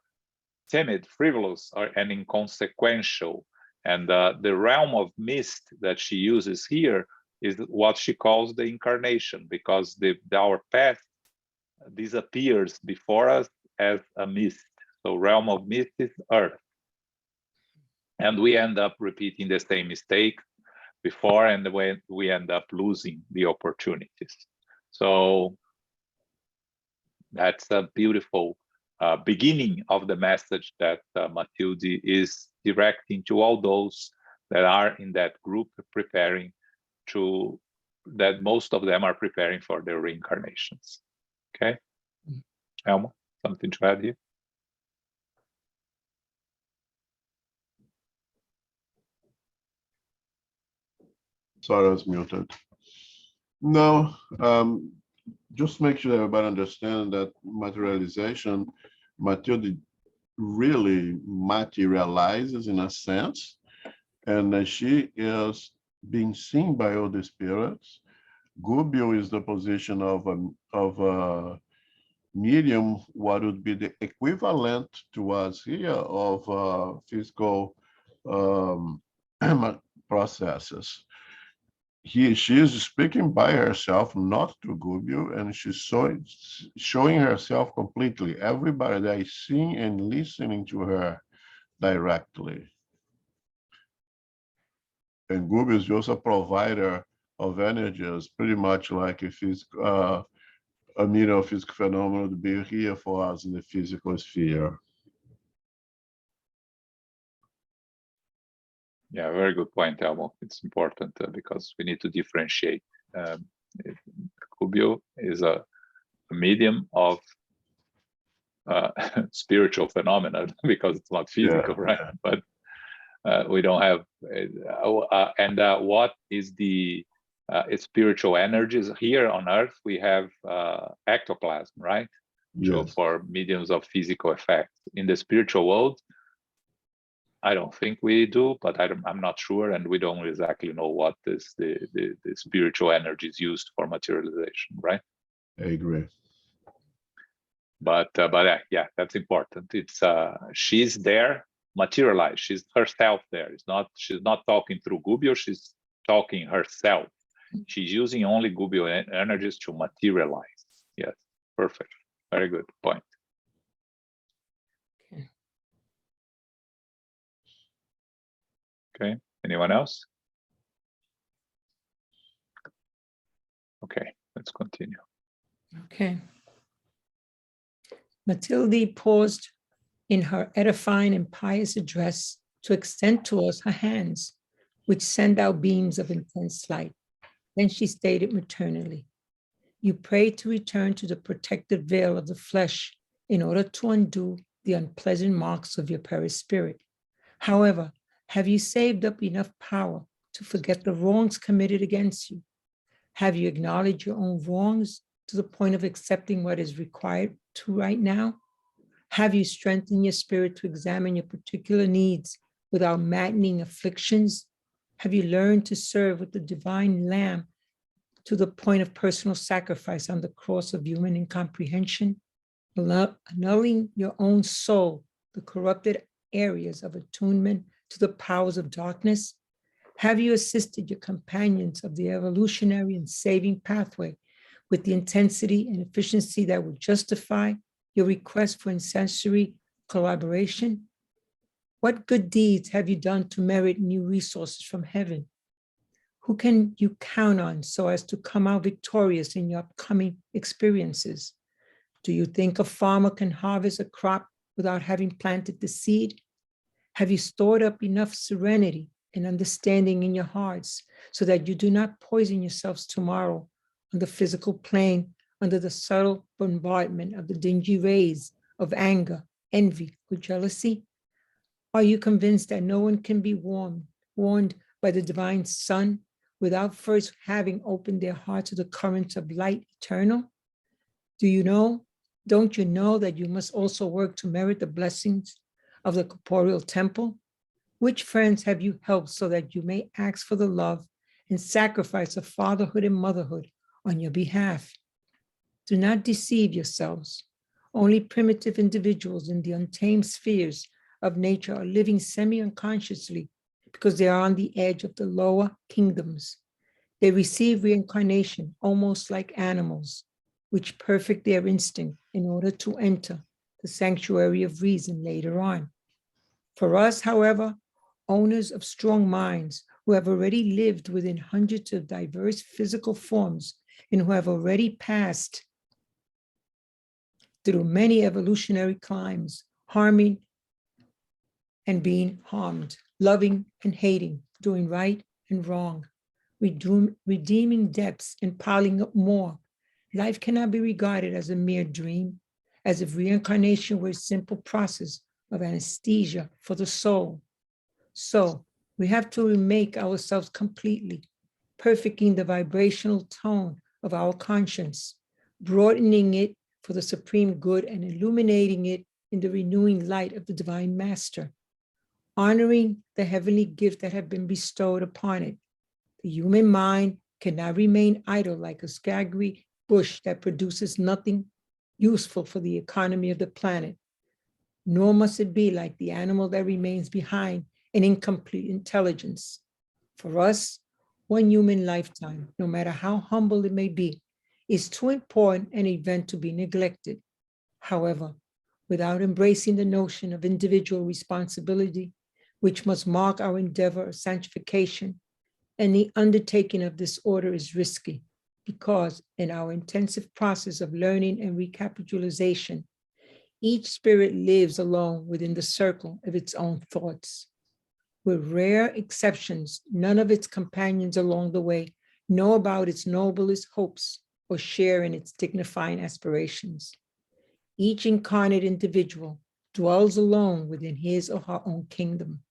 timid, frivolous, and inconsequential. And the realm of mist that she uses here is what she calls the incarnation, because our path disappears before us as a mist. So realm of mist is earth. And we end up repeating the same mistake before, and we end up losing the opportunities. So that's a beautiful beginning of the message that Matilde is directing to all those that are in that group preparing that most of them are preparing for their reincarnations. Okay, Elmo, something to add here? Sorry, I was muted. No, just make sure that everybody understands that materialization, Matilde really materializes in a sense, and that she is being seen by all the spirits. Gubbio is the position of a medium, what would be the equivalent to us here of physical processes. She is speaking by herself, not to Gubbio, and she's showing herself completely. Everybody that is seeing and listening to her directly. And Gubbio is just a provider of energies, pretty much like if it's a medium of physical phenomenon to be here for us in the physical sphere. Yeah, very good point, Elmo. It's important because we need to differentiate. Gubbio is a medium of spiritual phenomena because it's not physical, right? But we don't have, what is the spiritual energies? Here on Earth, we have ectoplasm, right? Yes. So for mediums of physical effects. In the spiritual world, I don't think we do, but I'm not sure, and we don't exactly know what is the spiritual energies used for materialization, right? I agree. But yeah, that's important. It's she's there, materialized. She's herself there. She's not talking through Gubbio. She's talking herself. She's using only Gubbio energies to materialize. Yes, perfect. Very good point. Okay, anyone else? Okay, let's continue. Okay. Matilde paused in her edifying and pious address to extend to us her hands, which send out beams of intense light. Then she stated maternally, "You pray to return to the protected veil of the flesh in order to undo the unpleasant marks of your perispirit. However, have you saved up enough power to forget the wrongs committed against you? Have you acknowledged your own wrongs to the point of accepting what is required to right now? Have you strengthened your spirit to examine your particular needs without maddening afflictions? Have you learned to serve with the divine Lamb to the point of personal sacrifice on the cross of human incomprehension, annulling your own soul, the corrupted areas of attunement to the powers of darkness? Have you assisted your companions of the evolutionary and saving pathway with the intensity and efficiency that would justify your request for incensory collaboration? What good deeds have you done to merit new resources from heaven? Who can you count on so as to come out victorious in your upcoming experiences? Do you think a farmer can harvest a crop without having planted the seed? Have you stored up enough serenity and understanding in your hearts so that you do not poison yourselves tomorrow on the physical plane under the subtle bombardment of the dingy rays of anger, envy, or jealousy? Are you convinced that no one can be warned by the divine sun without first having opened their heart to the currents of light eternal? Don't you know that you must also work to merit the blessings of the corporeal temple? Which friends have you helped so that you may ask for the love and sacrifice of fatherhood and motherhood on your behalf? Do not deceive yourselves. Only primitive individuals in the untamed spheres of nature are living semi-unconsciously because they are on the edge of the lower kingdoms. They receive reincarnation almost like animals, which perfect their instinct in order to enter the sanctuary of reason later on. For us, however, owners of strong minds who have already lived within hundreds of diverse physical forms and who have already passed through many evolutionary climbs, harming and being harmed, loving and hating, doing right and wrong, redeeming debts and piling up more. Life cannot be regarded as a mere dream, as if reincarnation were a simple process of anesthesia for the soul. So we have to remake ourselves completely, perfecting the vibrational tone of our conscience, broadening it for the supreme good and illuminating it in the renewing light of the divine master, honoring the heavenly gift that have been bestowed upon it. The human mind cannot remain idle like a scaggy bush that produces nothing useful for the economy of the planet, nor must it be like the animal that remains behind an incomplete intelligence. For us, one human lifetime, no matter how humble it may be, is too important an event to be neglected. However, without embracing the notion of individual responsibility, which must mark our endeavor of sanctification, any undertaking of this order is risky, because in our intensive process of learning and recapitalization, each spirit lives alone within the circle of its own thoughts. With rare exceptions, none of its companions along the way know about its noblest hopes or share in its dignifying aspirations. Each incarnate individual dwells alone within his or her own kingdom.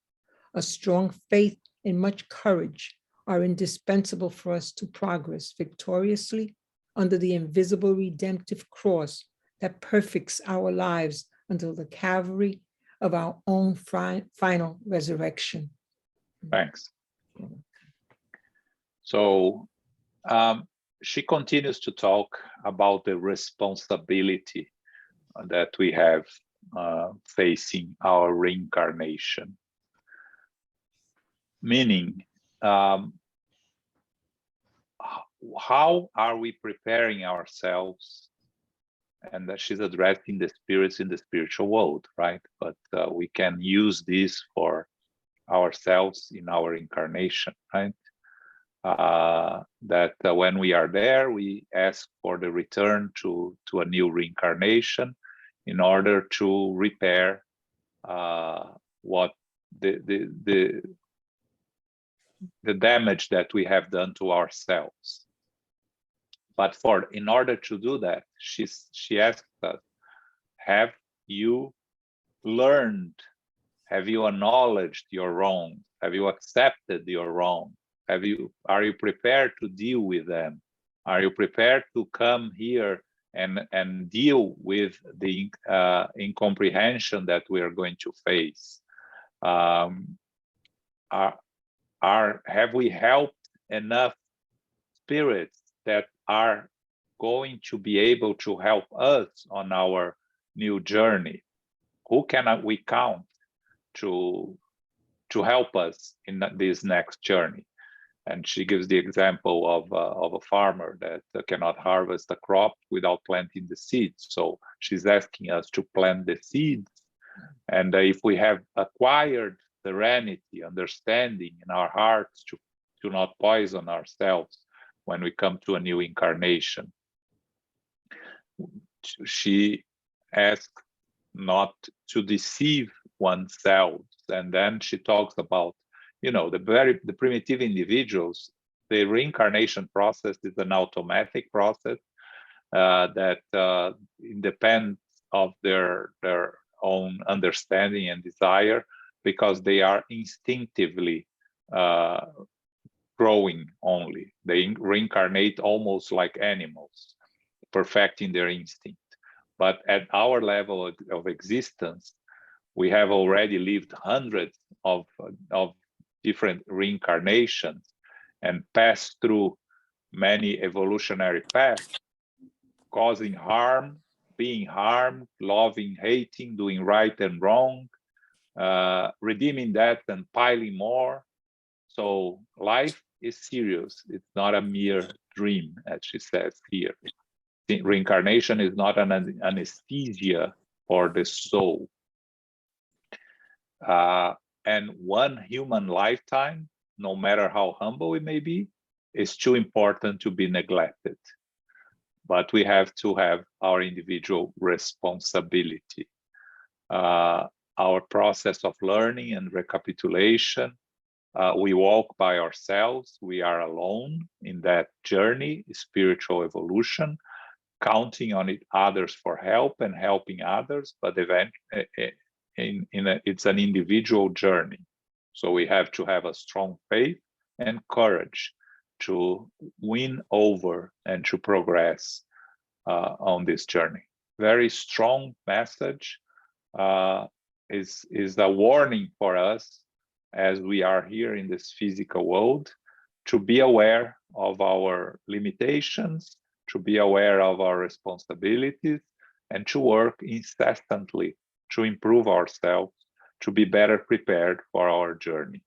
A strong faith and much courage are indispensable for us to progress victoriously under the invisible redemptive cross that perfects our lives until the Calvary of our own final resurrection. Thanks. So she continues to talk about the responsibility that we have facing our reincarnation. Meaning, how are we preparing ourselves? And that she's addressing the spirits in the spiritual world, right? But we can use this for ourselves in our incarnation, right? That when we are there, we ask for the return to a new reincarnation in order to repair what the damage that we have done to ourselves. But in order to do that, she asked us, have you learned? Have you acknowledged your wrong? Have you accepted your wrong? Are you prepared to deal with them? Are you prepared to come here and deal with the incomprehension that we are going to face. Have we helped enough spirits that are going to be able to help us on our new journey? Who can we count to help us in this next journey? And she gives the example of a farmer that cannot harvest a crop without planting the seeds. So she's asking us to plant the seeds. And if we have acquired serenity, understanding in our hearts to not poison ourselves when we come to a new incarnation, she asks not to deceive oneself. And then she talks about, the primitive individuals, the reincarnation process is an automatic process that independs of their own understanding and desire, because they are instinctively growing only. They reincarnate almost like animals, perfecting their instinct. But at our level of existence, we have already lived hundreds of different reincarnations and passed through many evolutionary paths, causing harm, being harmed, loving, hating, doing right and wrong, redeeming that and piling more. So life is serious. It's not a mere dream, as she says here. Reincarnation is not an anesthesia for the soul. And one human lifetime, no matter how humble it may be, is too important to be neglected. But we have to have our individual responsibility. Our process of learning and recapitulation, we walk by ourselves. We are alone in that journey, spiritual evolution, counting on others for help and helping others, but eventually, it's an individual journey. So we have to have a strong faith and courage to win over and to progress on this journey. Very strong message, is a warning for us as we are here in this physical world, to be aware of our limitations, to be aware of our responsibilities, and to work incessantly to improve ourselves, to be better prepared for our journey.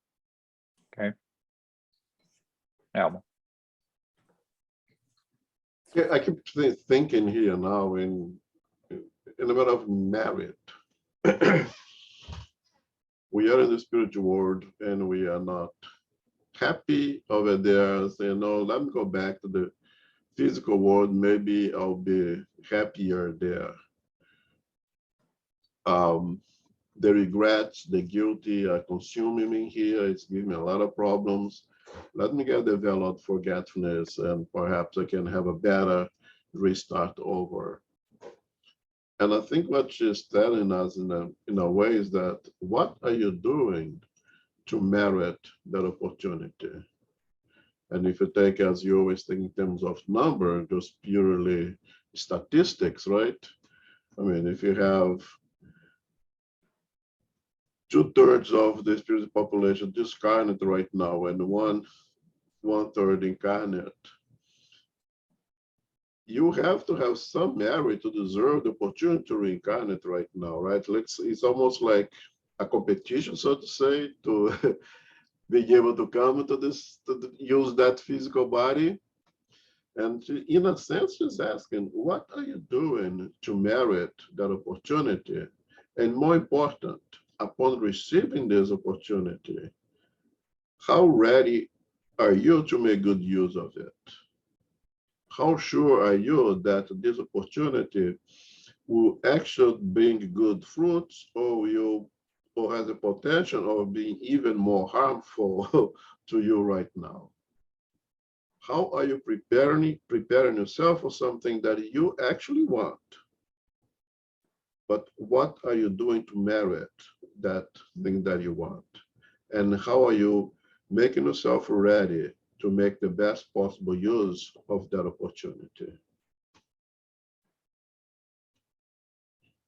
Okay, Elmo. Yeah, I keep thinking here now in the matter of merit. We are in the spiritual world and we are not happy over there, saying, no, let me go back to the physical world, maybe I'll be happier there. The regrets, the guilty are consuming me here. It's giving me a lot of problems. Let me get developed forgetfulness, and perhaps I can have a better restart over. And I think what she's telling us in a way is that, what are you doing to merit that opportunity? And if you take, as you always think in terms of number, just purely statistics, right? I mean, if you have 2/3 of the spiritual population discarnate right now and one-third incarnate, you have to have some merit to deserve the opportunity to reincarnate right now, right? It's almost like a competition, so to say, to being able to come to this, to use that physical body. And in a sense, she's asking, what are you doing to merit that opportunity? And more important, upon receiving this opportunity, how ready are you to make good use of it? How sure are you that this opportunity will actually bring good fruits, or has the potential of being even more harmful to you right now? How are you preparing yourself for something that you actually want? But what are you doing to merit that thing that you want? And how are you making yourself ready to make the best possible use of that opportunity?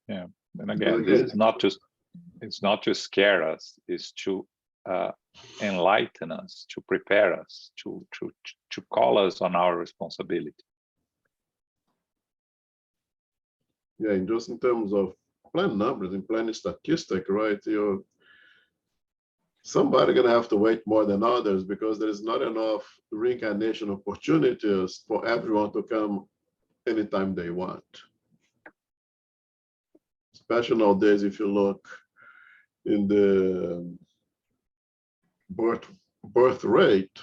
Yeah, and again, this is not just, it's not to scare us, it's to enlighten us, to prepare us, to call us on our responsibility. Yeah, and just in terms of plain numbers and plain statistic, right? Somebody gonna have to wait more than others because there is not enough reincarnation opportunities for everyone to come anytime they want. Especially nowadays, if you look in the birth rate,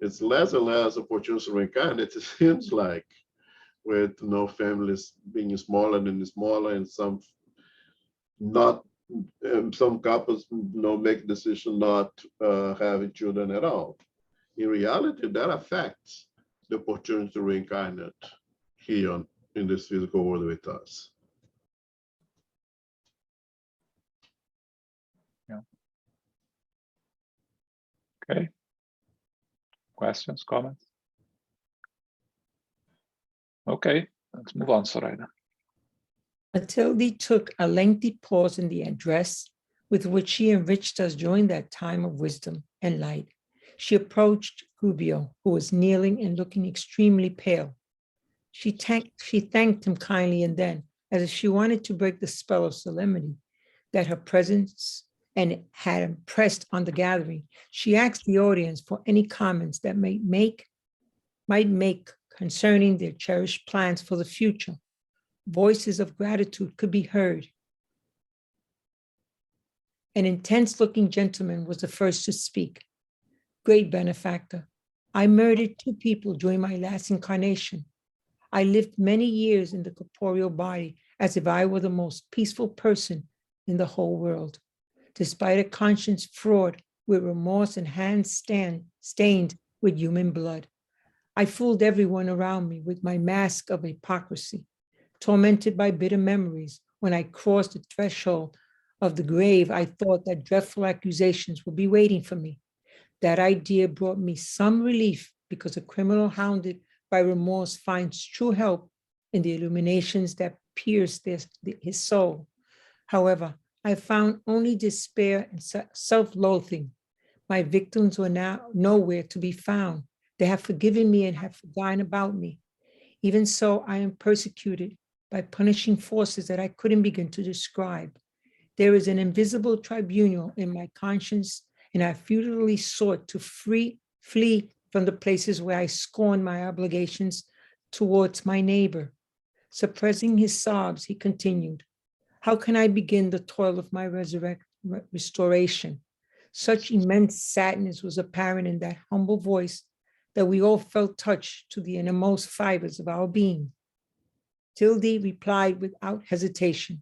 it's less and less opportunities to reincarnate, it seems like, with families being smaller and smaller, and some not, some couples make the decision not having children at all. In reality, that affects the opportunity to reincarnate here in this physical world with us. Yeah. Okay. Questions, comments? Okay, let's move on, Soraya. Matilde took a lengthy pause in the address with which she enriched us during that time of wisdom and light. She approached Gubbio, who was kneeling and looking extremely pale. She thanked him kindly, and then, as if she wanted to break the spell of solemnity that her presence and had impressed on the gathering, she asked the audience for any comments that might make concerning their cherished plans for the future. Voices of gratitude could be heard. An intense-looking gentleman was the first to speak. Great benefactor, I murdered 2 people during my last incarnation. I lived many years in the corporeal body as if I were the most peaceful person in the whole world. Despite a conscience fraught with remorse and hands stained with human blood, I fooled everyone around me with my mask of hypocrisy. Tormented by bitter memories, when I crossed the threshold of the grave, I thought that dreadful accusations would be waiting for me. That idea brought me some relief because a criminal hounded by remorse finds true help in the illuminations that pierce his soul. However, I found only despair and self-loathing. My victims were now nowhere to be found. They have forgiven me and have forgotten about me. Even so, I am persecuted by punishing forces that I couldn't begin to describe. There is an invisible tribunal in my conscience, and I futilely sought to flee from the places where I scorned my obligations towards my neighbor. Suppressing his sobs, he continued, how can I begin the toil of my restoration? Such immense sadness was apparent in that humble voice that we all felt touched to the innermost fibers of our being. Tilde replied without hesitation,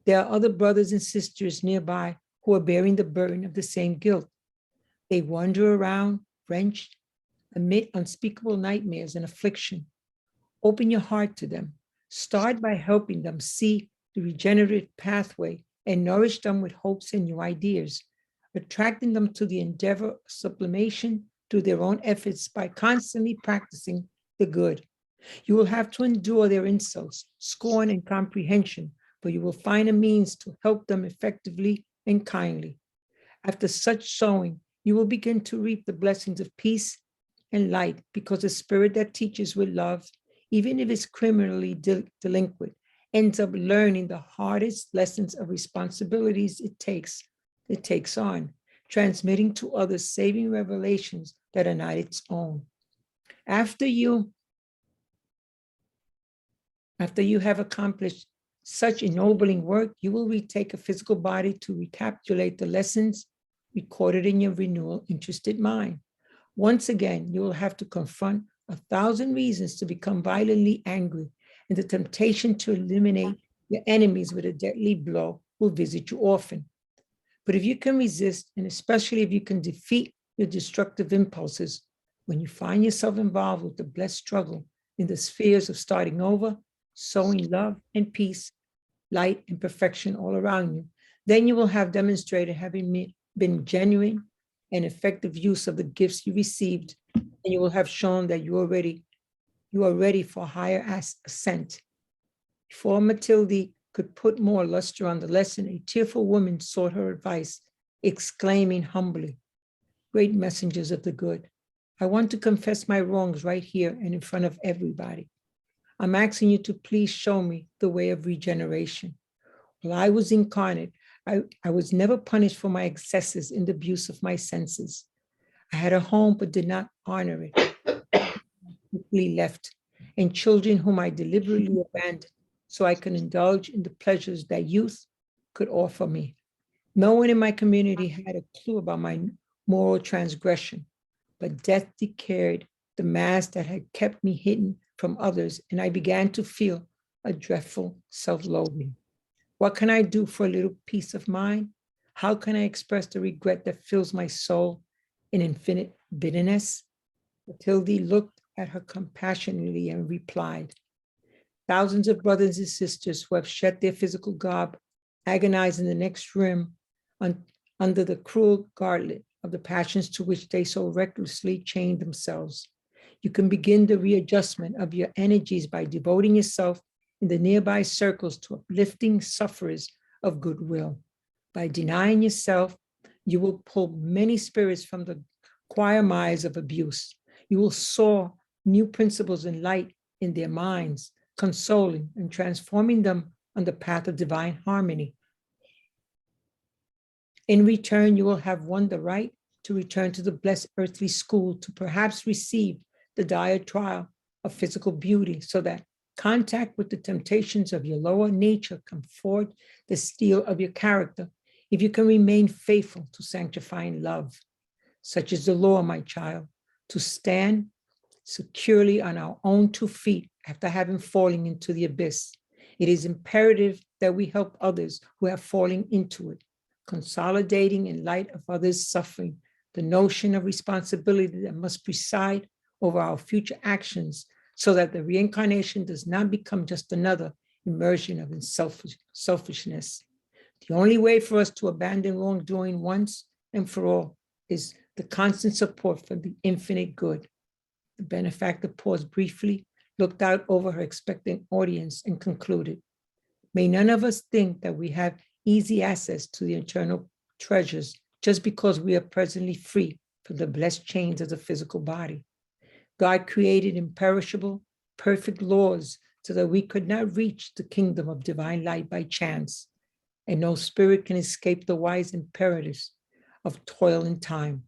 there are other brothers and sisters nearby who are bearing the burden of the same guilt. They wander around, wrenched, amid unspeakable nightmares and affliction. Open your heart to them. Start by helping them see the regenerative pathway and nourish them with hopes and new ideas, attracting them to the endeavor of sublimation through their own efforts by constantly practicing the good. You will have to endure their insults, scorn, and comprehension, but you will find a means to help them effectively and kindly. After such sowing, you will begin to reap the blessings of peace and light, because the spirit that teaches with love, even if it's criminally delinquent, ends up learning the hardest lessons of responsibilities it takes on, transmitting to others saving revelations that are not its own. After you have accomplished such ennobling work, you will retake a physical body to recapitulate the lessons recorded in your renewal interested mind. Once again, you will have to confront 1,000 reasons to become violently angry, and the temptation to eliminate your enemies with a deadly blow will visit you often. But if you can resist, and especially if you can defeat your destructive impulses, when you find yourself involved with the blessed struggle in the spheres of starting over, sowing love and peace, light and perfection all around you, then you will have demonstrated having been genuine and effective use of the gifts you received, and you will have shown that you are ready for higher ascent. Before Matilde could put more luster on the lesson, a tearful woman sought her advice, exclaiming humbly, great messengers of the good, I want to confess my wrongs right here and in front of everybody. I'm asking you to please show me the way of regeneration. While I was incarnate, I was never punished for my excesses in the abuse of my senses. I had a home but did not honor it. Quickly left, and children whom I deliberately abandoned so I could indulge in the pleasures that youth could offer me. No one in my community had a clue about my moral transgression, but death declared the mask that had kept me hidden from others, and I began to feel a dreadful self-loathing. What can I do for a little peace of mind? How can I express the regret that fills my soul in infinite bitterness? Matilde looked at her compassionately and replied, thousands of brothers and sisters who have shed their physical garb agonize in the next room under the cruel gauntlet of the passions to which they so recklessly chain themselves. You can begin the readjustment of your energies by devoting yourself in the nearby circles to uplifting sufferers of goodwill. By denying yourself, you will pull many spirits from the quagmires of abuse. You will sow new principles and light in their minds, consoling and transforming them on the path of divine harmony. In return, you will have won the right to return to the blessed earthly school to perhaps receive the dire trial of physical beauty so that contact with the temptations of your lower nature can forge the steel of your character if you can remain faithful to sanctifying love. Such is the law, my child, to stand securely on our own 2 feet after having fallen into the abyss. It is imperative that we help others who have fallen into it, consolidating in light of others' suffering the notion of responsibility that must preside over our future actions so that the reincarnation does not become just another immersion of selfishness. The only way for us to abandon wrongdoing once and for all is the constant support for the infinite good. The benefactor paused briefly, looked out over her expectant audience, and concluded, may none of us think that we have easy access to the eternal treasures just because we are presently free from the blessed chains of the physical body. God created imperishable, perfect laws so that we could not reach the kingdom of divine light by chance, and no spirit can escape the wise imperatives of toil and time.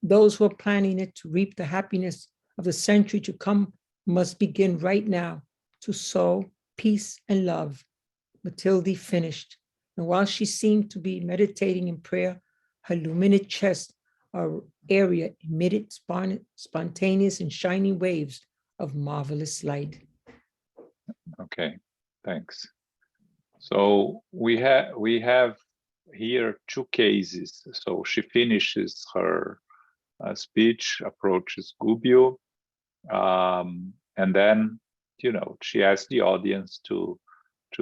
Those who are planning it to reap the happiness of the century to come must begin right now to sow peace and love. Matilde finished, and while she seemed to be meditating in prayer, her luminous chest or area emitted spontaneous and shining waves of marvelous light. Okay, thanks. So we have here 2 cases. So she finishes her speech, approaches Gubbio, and then, she asks the audience to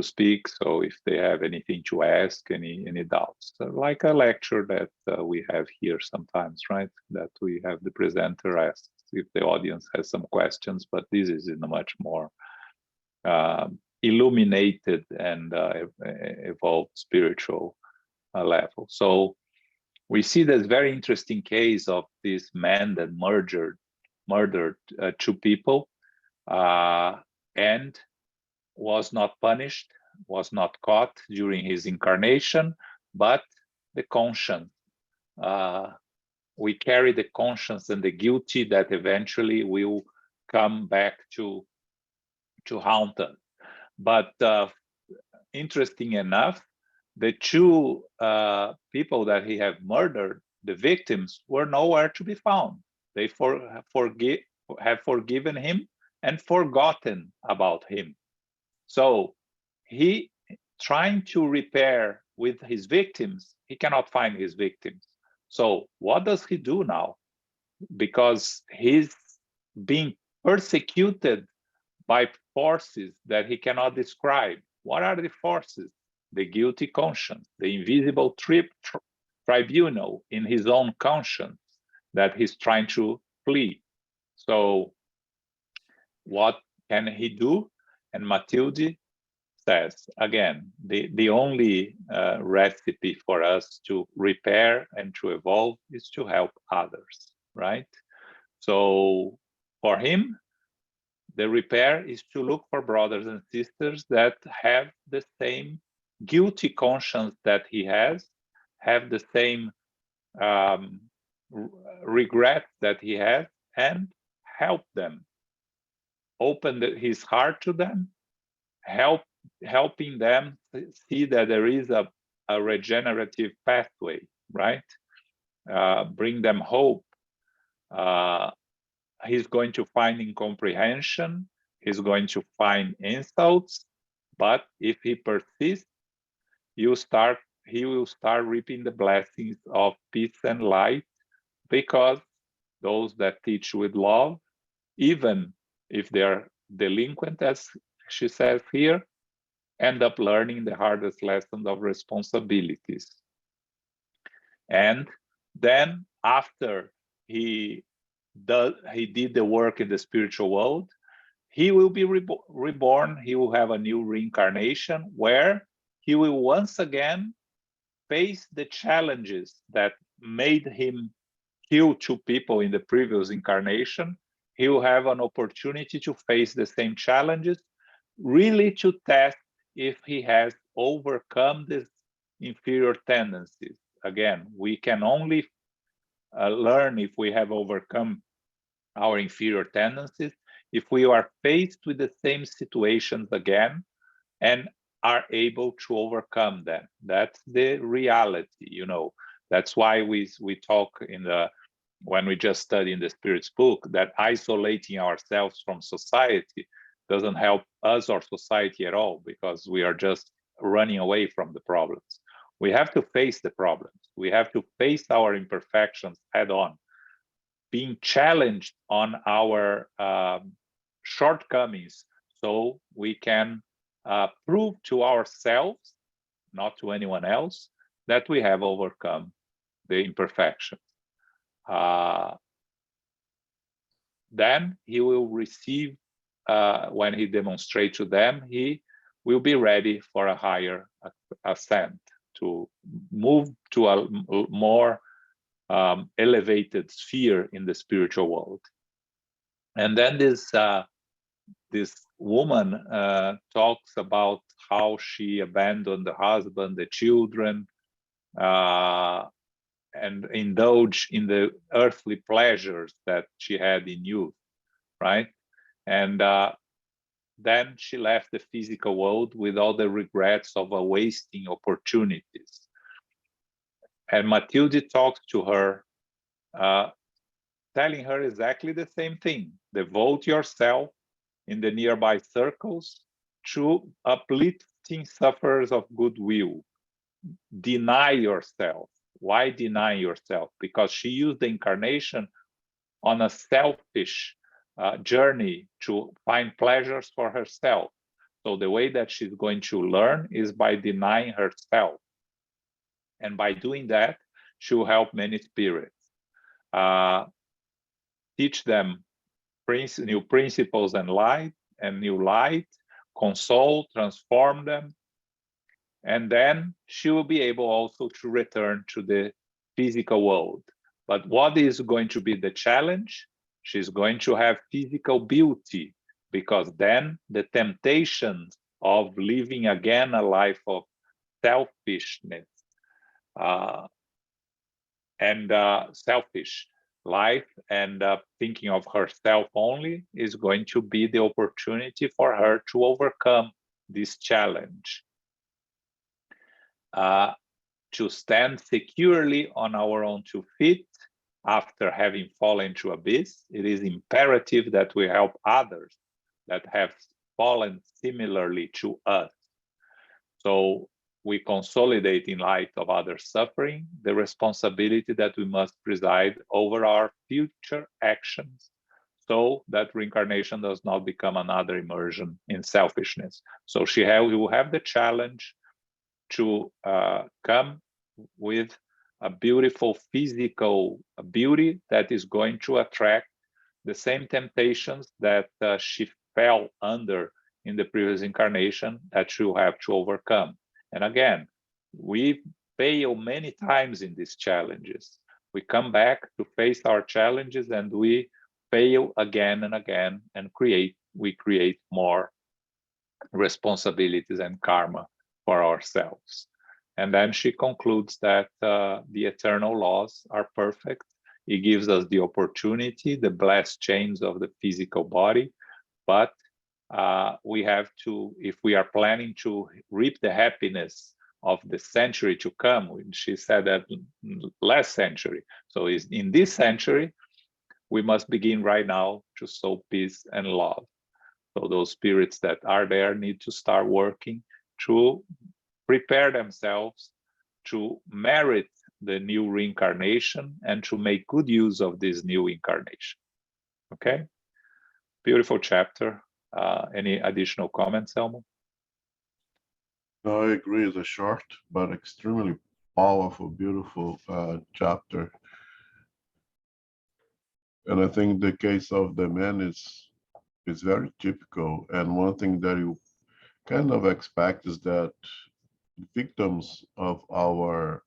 speak. So if they have anything to ask, any doubts, like a lecture that we have here sometimes, right? That we have the presenter ask if the audience has some questions, but this is in a much more illuminated and evolved spiritual level. So we see this very interesting case of this man that murdered 2 people and was not punished, was not caught during his incarnation, but the conscience. We carry the conscience and the guilty that eventually will come back to haunt us. But interesting enough, the 2 people that he have murdered, the victims, were nowhere to be found. They have forgiven him and forgotten about him. So he trying to repair with his victims, he cannot find his victims. So what does he do now? Because he's being persecuted by forces that he cannot describe. What are the forces? The guilty conscience, the invisible tribunal in his own conscience that he's trying to flee. So what can he do? And Matilde says, again, the only recipe for us to repair and to evolve is to help others, right? So for him, the repair is to look for brothers and sisters that have the same guilty conscience that he has the same regret that he has, and help them, open his heart to them, helping them see that there is a regenerative pathway, right? Bring them hope. He's going to find incomprehension, he's going to find insults, but if he persists, he will start reaping the blessings of peace and light, because those that teach with love, even if they are delinquent, as she says here, end up learning the hardest lessons of responsibilities. And then after he did the work in the spiritual world, he will be reborn, he will have a new reincarnation where he will once again face the challenges that made him kill 2 people in the previous incarnation. He will have an opportunity to face the same challenges, really to test if he has overcome these inferior tendencies. Again, we can only learn if we have overcome our inferior tendencies, if we are faced with the same situations again and are able to overcome them. That's the reality, you know. That's why we talk when we just study in the Spirit's book, that isolating ourselves from society doesn't help us or society at all, because we are just running away from the problems. We have to face the problems. We have to face our imperfections head on, being challenged on our shortcomings, so we can prove to ourselves, not to anyone else, that we have overcome the imperfections. Then he will receive, when he demonstrates to them, he will be ready for a higher ascent, to move to a more elevated sphere in the spiritual world. And then this woman talks about how she abandoned the husband, the children, and indulged in the earthly pleasures that she had in youth, right? And then she left the physical world with all the regrets of wasting opportunities. And Matilde talks to her, telling her exactly the same thing. Devote yourself in the nearby circles to uplifting sufferers of goodwill. Deny yourself. Why deny yourself? Because she used the incarnation on a selfish journey to find pleasures for herself. So the way that she's going to learn is by denying herself. And by doing that, she will help many spirits. Teach them new principles and new light, console, transform them. And then she will be able also to return to the physical world. But what is going to be the challenge? She's going to have physical beauty, because then the temptations of living again a life of selfishness and selfish life and thinking of herself only is going to be the opportunity for her to overcome this challenge. To stand securely on our own 2 feet after having fallen into abyss, it is imperative that we help others that have fallen similarly to us. So we consolidate, in light of other suffering, the responsibility that we must preside over our future actions, so that reincarnation does not become another immersion in selfishness. So she will have the challenge to come with a beautiful physical beauty that is going to attract the same temptations that she fell under in the previous incarnation that you have to overcome. And again, we fail many times in these challenges. We come back to face our challenges and we fail again and again, and we create more responsibilities and karma for ourselves. And then she concludes that the eternal laws are perfect. It gives us the opportunity, the blessed chains of the physical body, but we have to, if we are planning to reap the happiness of the century to come, she said that last century. So in this century, we must begin right now to sow peace and love. So those spirits that are there need to start working to prepare themselves to merit the new reincarnation and to make good use of this new incarnation. Okay, beautiful chapter. Any additional comments, Elmo? No, I agree. It's a short but extremely powerful, beautiful chapter. And I think the case of the man is very typical. And one thing that you kind of expect is that victims of our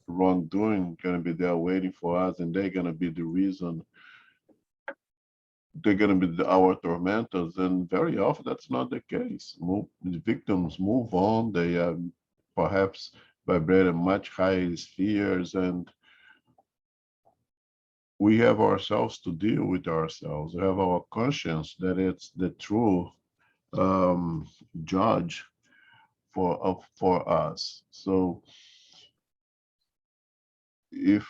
wrongdoing going to be there waiting for us, and they're going to be the reason. They're going to be our tormentors, and very often that's not the case. The victims move on. They perhaps vibrate at much higher spheres, and we have ourselves to deal with ourselves. We have our conscience that it's the true judge for us. So if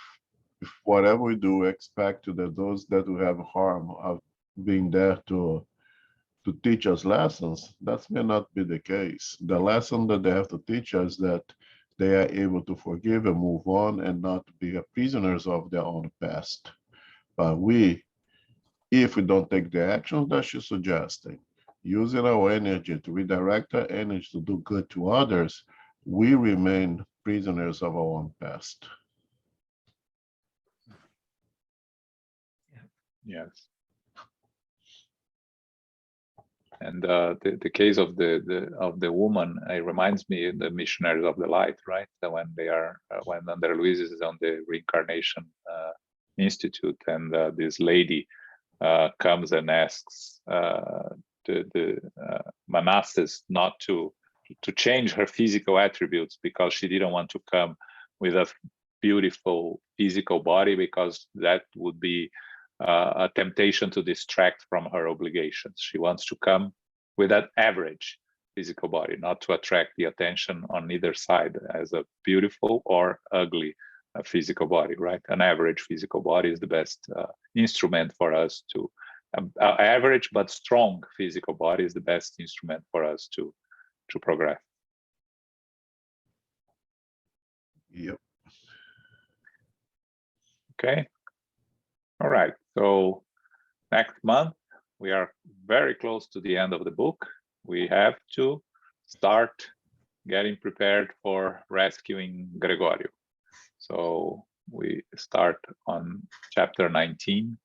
whatever we do, expect that those that we have harm are being there to teach us lessons, that may not be the case. The lesson that they have to teach us that they are able to forgive and move on and not be prisoners of their own past. But if we don't take the actions that she's suggesting, using our energy to redirect our energy to do good to others, we remain prisoners of our own past. Yes. And the case of the woman, it reminds me of the missionaries of the light, right? So when they are when Andre Luiz is on the reincarnation institute, and this lady comes and asks the Manassas not to change her physical attributes because she didn't want to come with a beautiful physical body, because that would be a temptation to distract from her obligations. She wants to come with an average physical body, not to attract the attention on either side as a beautiful or ugly physical body, right? An average physical body is the best instrument for us to, average but strong physical body is the best instrument for us to progress. Yep. Okay. All right. So next month, we are very close to the end of the book. We have to start getting prepared for rescuing Gregorio. So we start on chapter 19,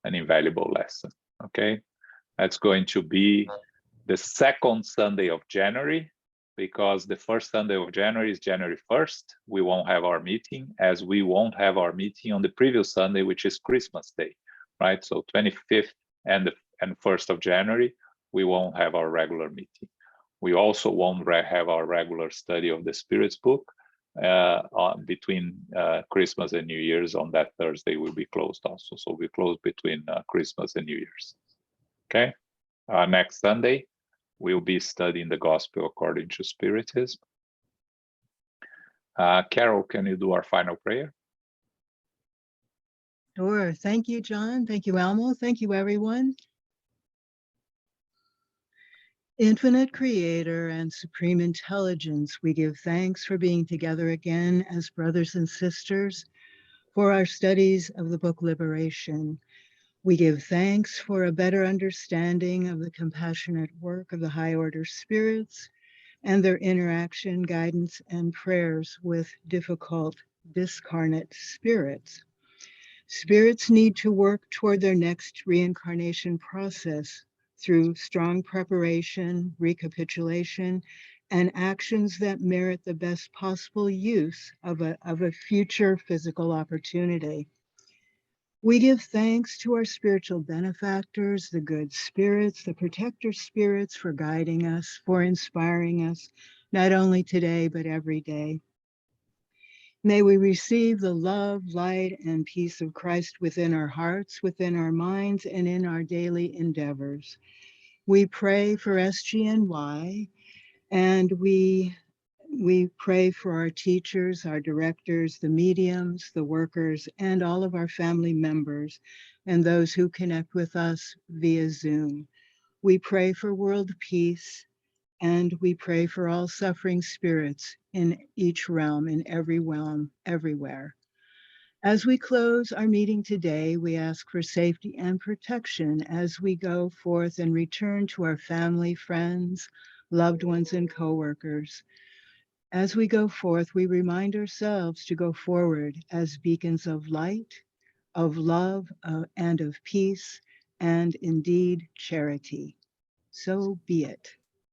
an invaluable lesson. Okay. That's going to be the second Sunday of January, because the first Sunday of January is January 1st. We won't have our meeting, as we won't have our meeting on the previous Sunday, which is Christmas Day, right? So 25th and 1st of January, we won't have our regular meeting. We also won't have our regular study of the Spirit's book. Between Christmas and New Year's, on that Thursday will be closed also. So we close between Christmas and New Year's. Okay. Next Sunday, we'll be studying the Gospel according to Spiritism. Carol, can you do our final prayer? Sure. Thank you, John. Thank you, Elmo. Thank you, everyone. Infinite Creator and Supreme Intelligence, we give thanks for being together again as brothers and sisters for our studies of the book Liberation. We give thanks for a better understanding of the compassionate work of the high order spirits and their interaction, guidance, and prayers with difficult discarnate spirits. Spirits need to work toward their next reincarnation process through strong preparation, recapitulation, and actions that merit the best possible use of a future physical opportunity. We give thanks to our spiritual benefactors, the good spirits, the protector spirits for guiding us, for inspiring us, not only today, but every day. May we receive the love, light, and peace of Christ within our hearts, within our minds, and in our daily endeavors. We pray for SGNY, and we pray for our teachers, our directors, the mediums, the workers, and all of our family members, and those who connect with us via Zoom. We pray for world peace, and we pray for all suffering spirits in each realm, in every realm, everywhere. As we close our meeting today, we ask for safety and protection as we go forth and return to our family, friends, loved ones, and coworkers. As we go forth, we remind ourselves to go forward as beacons of light, of love, and of peace, and indeed charity. So be it.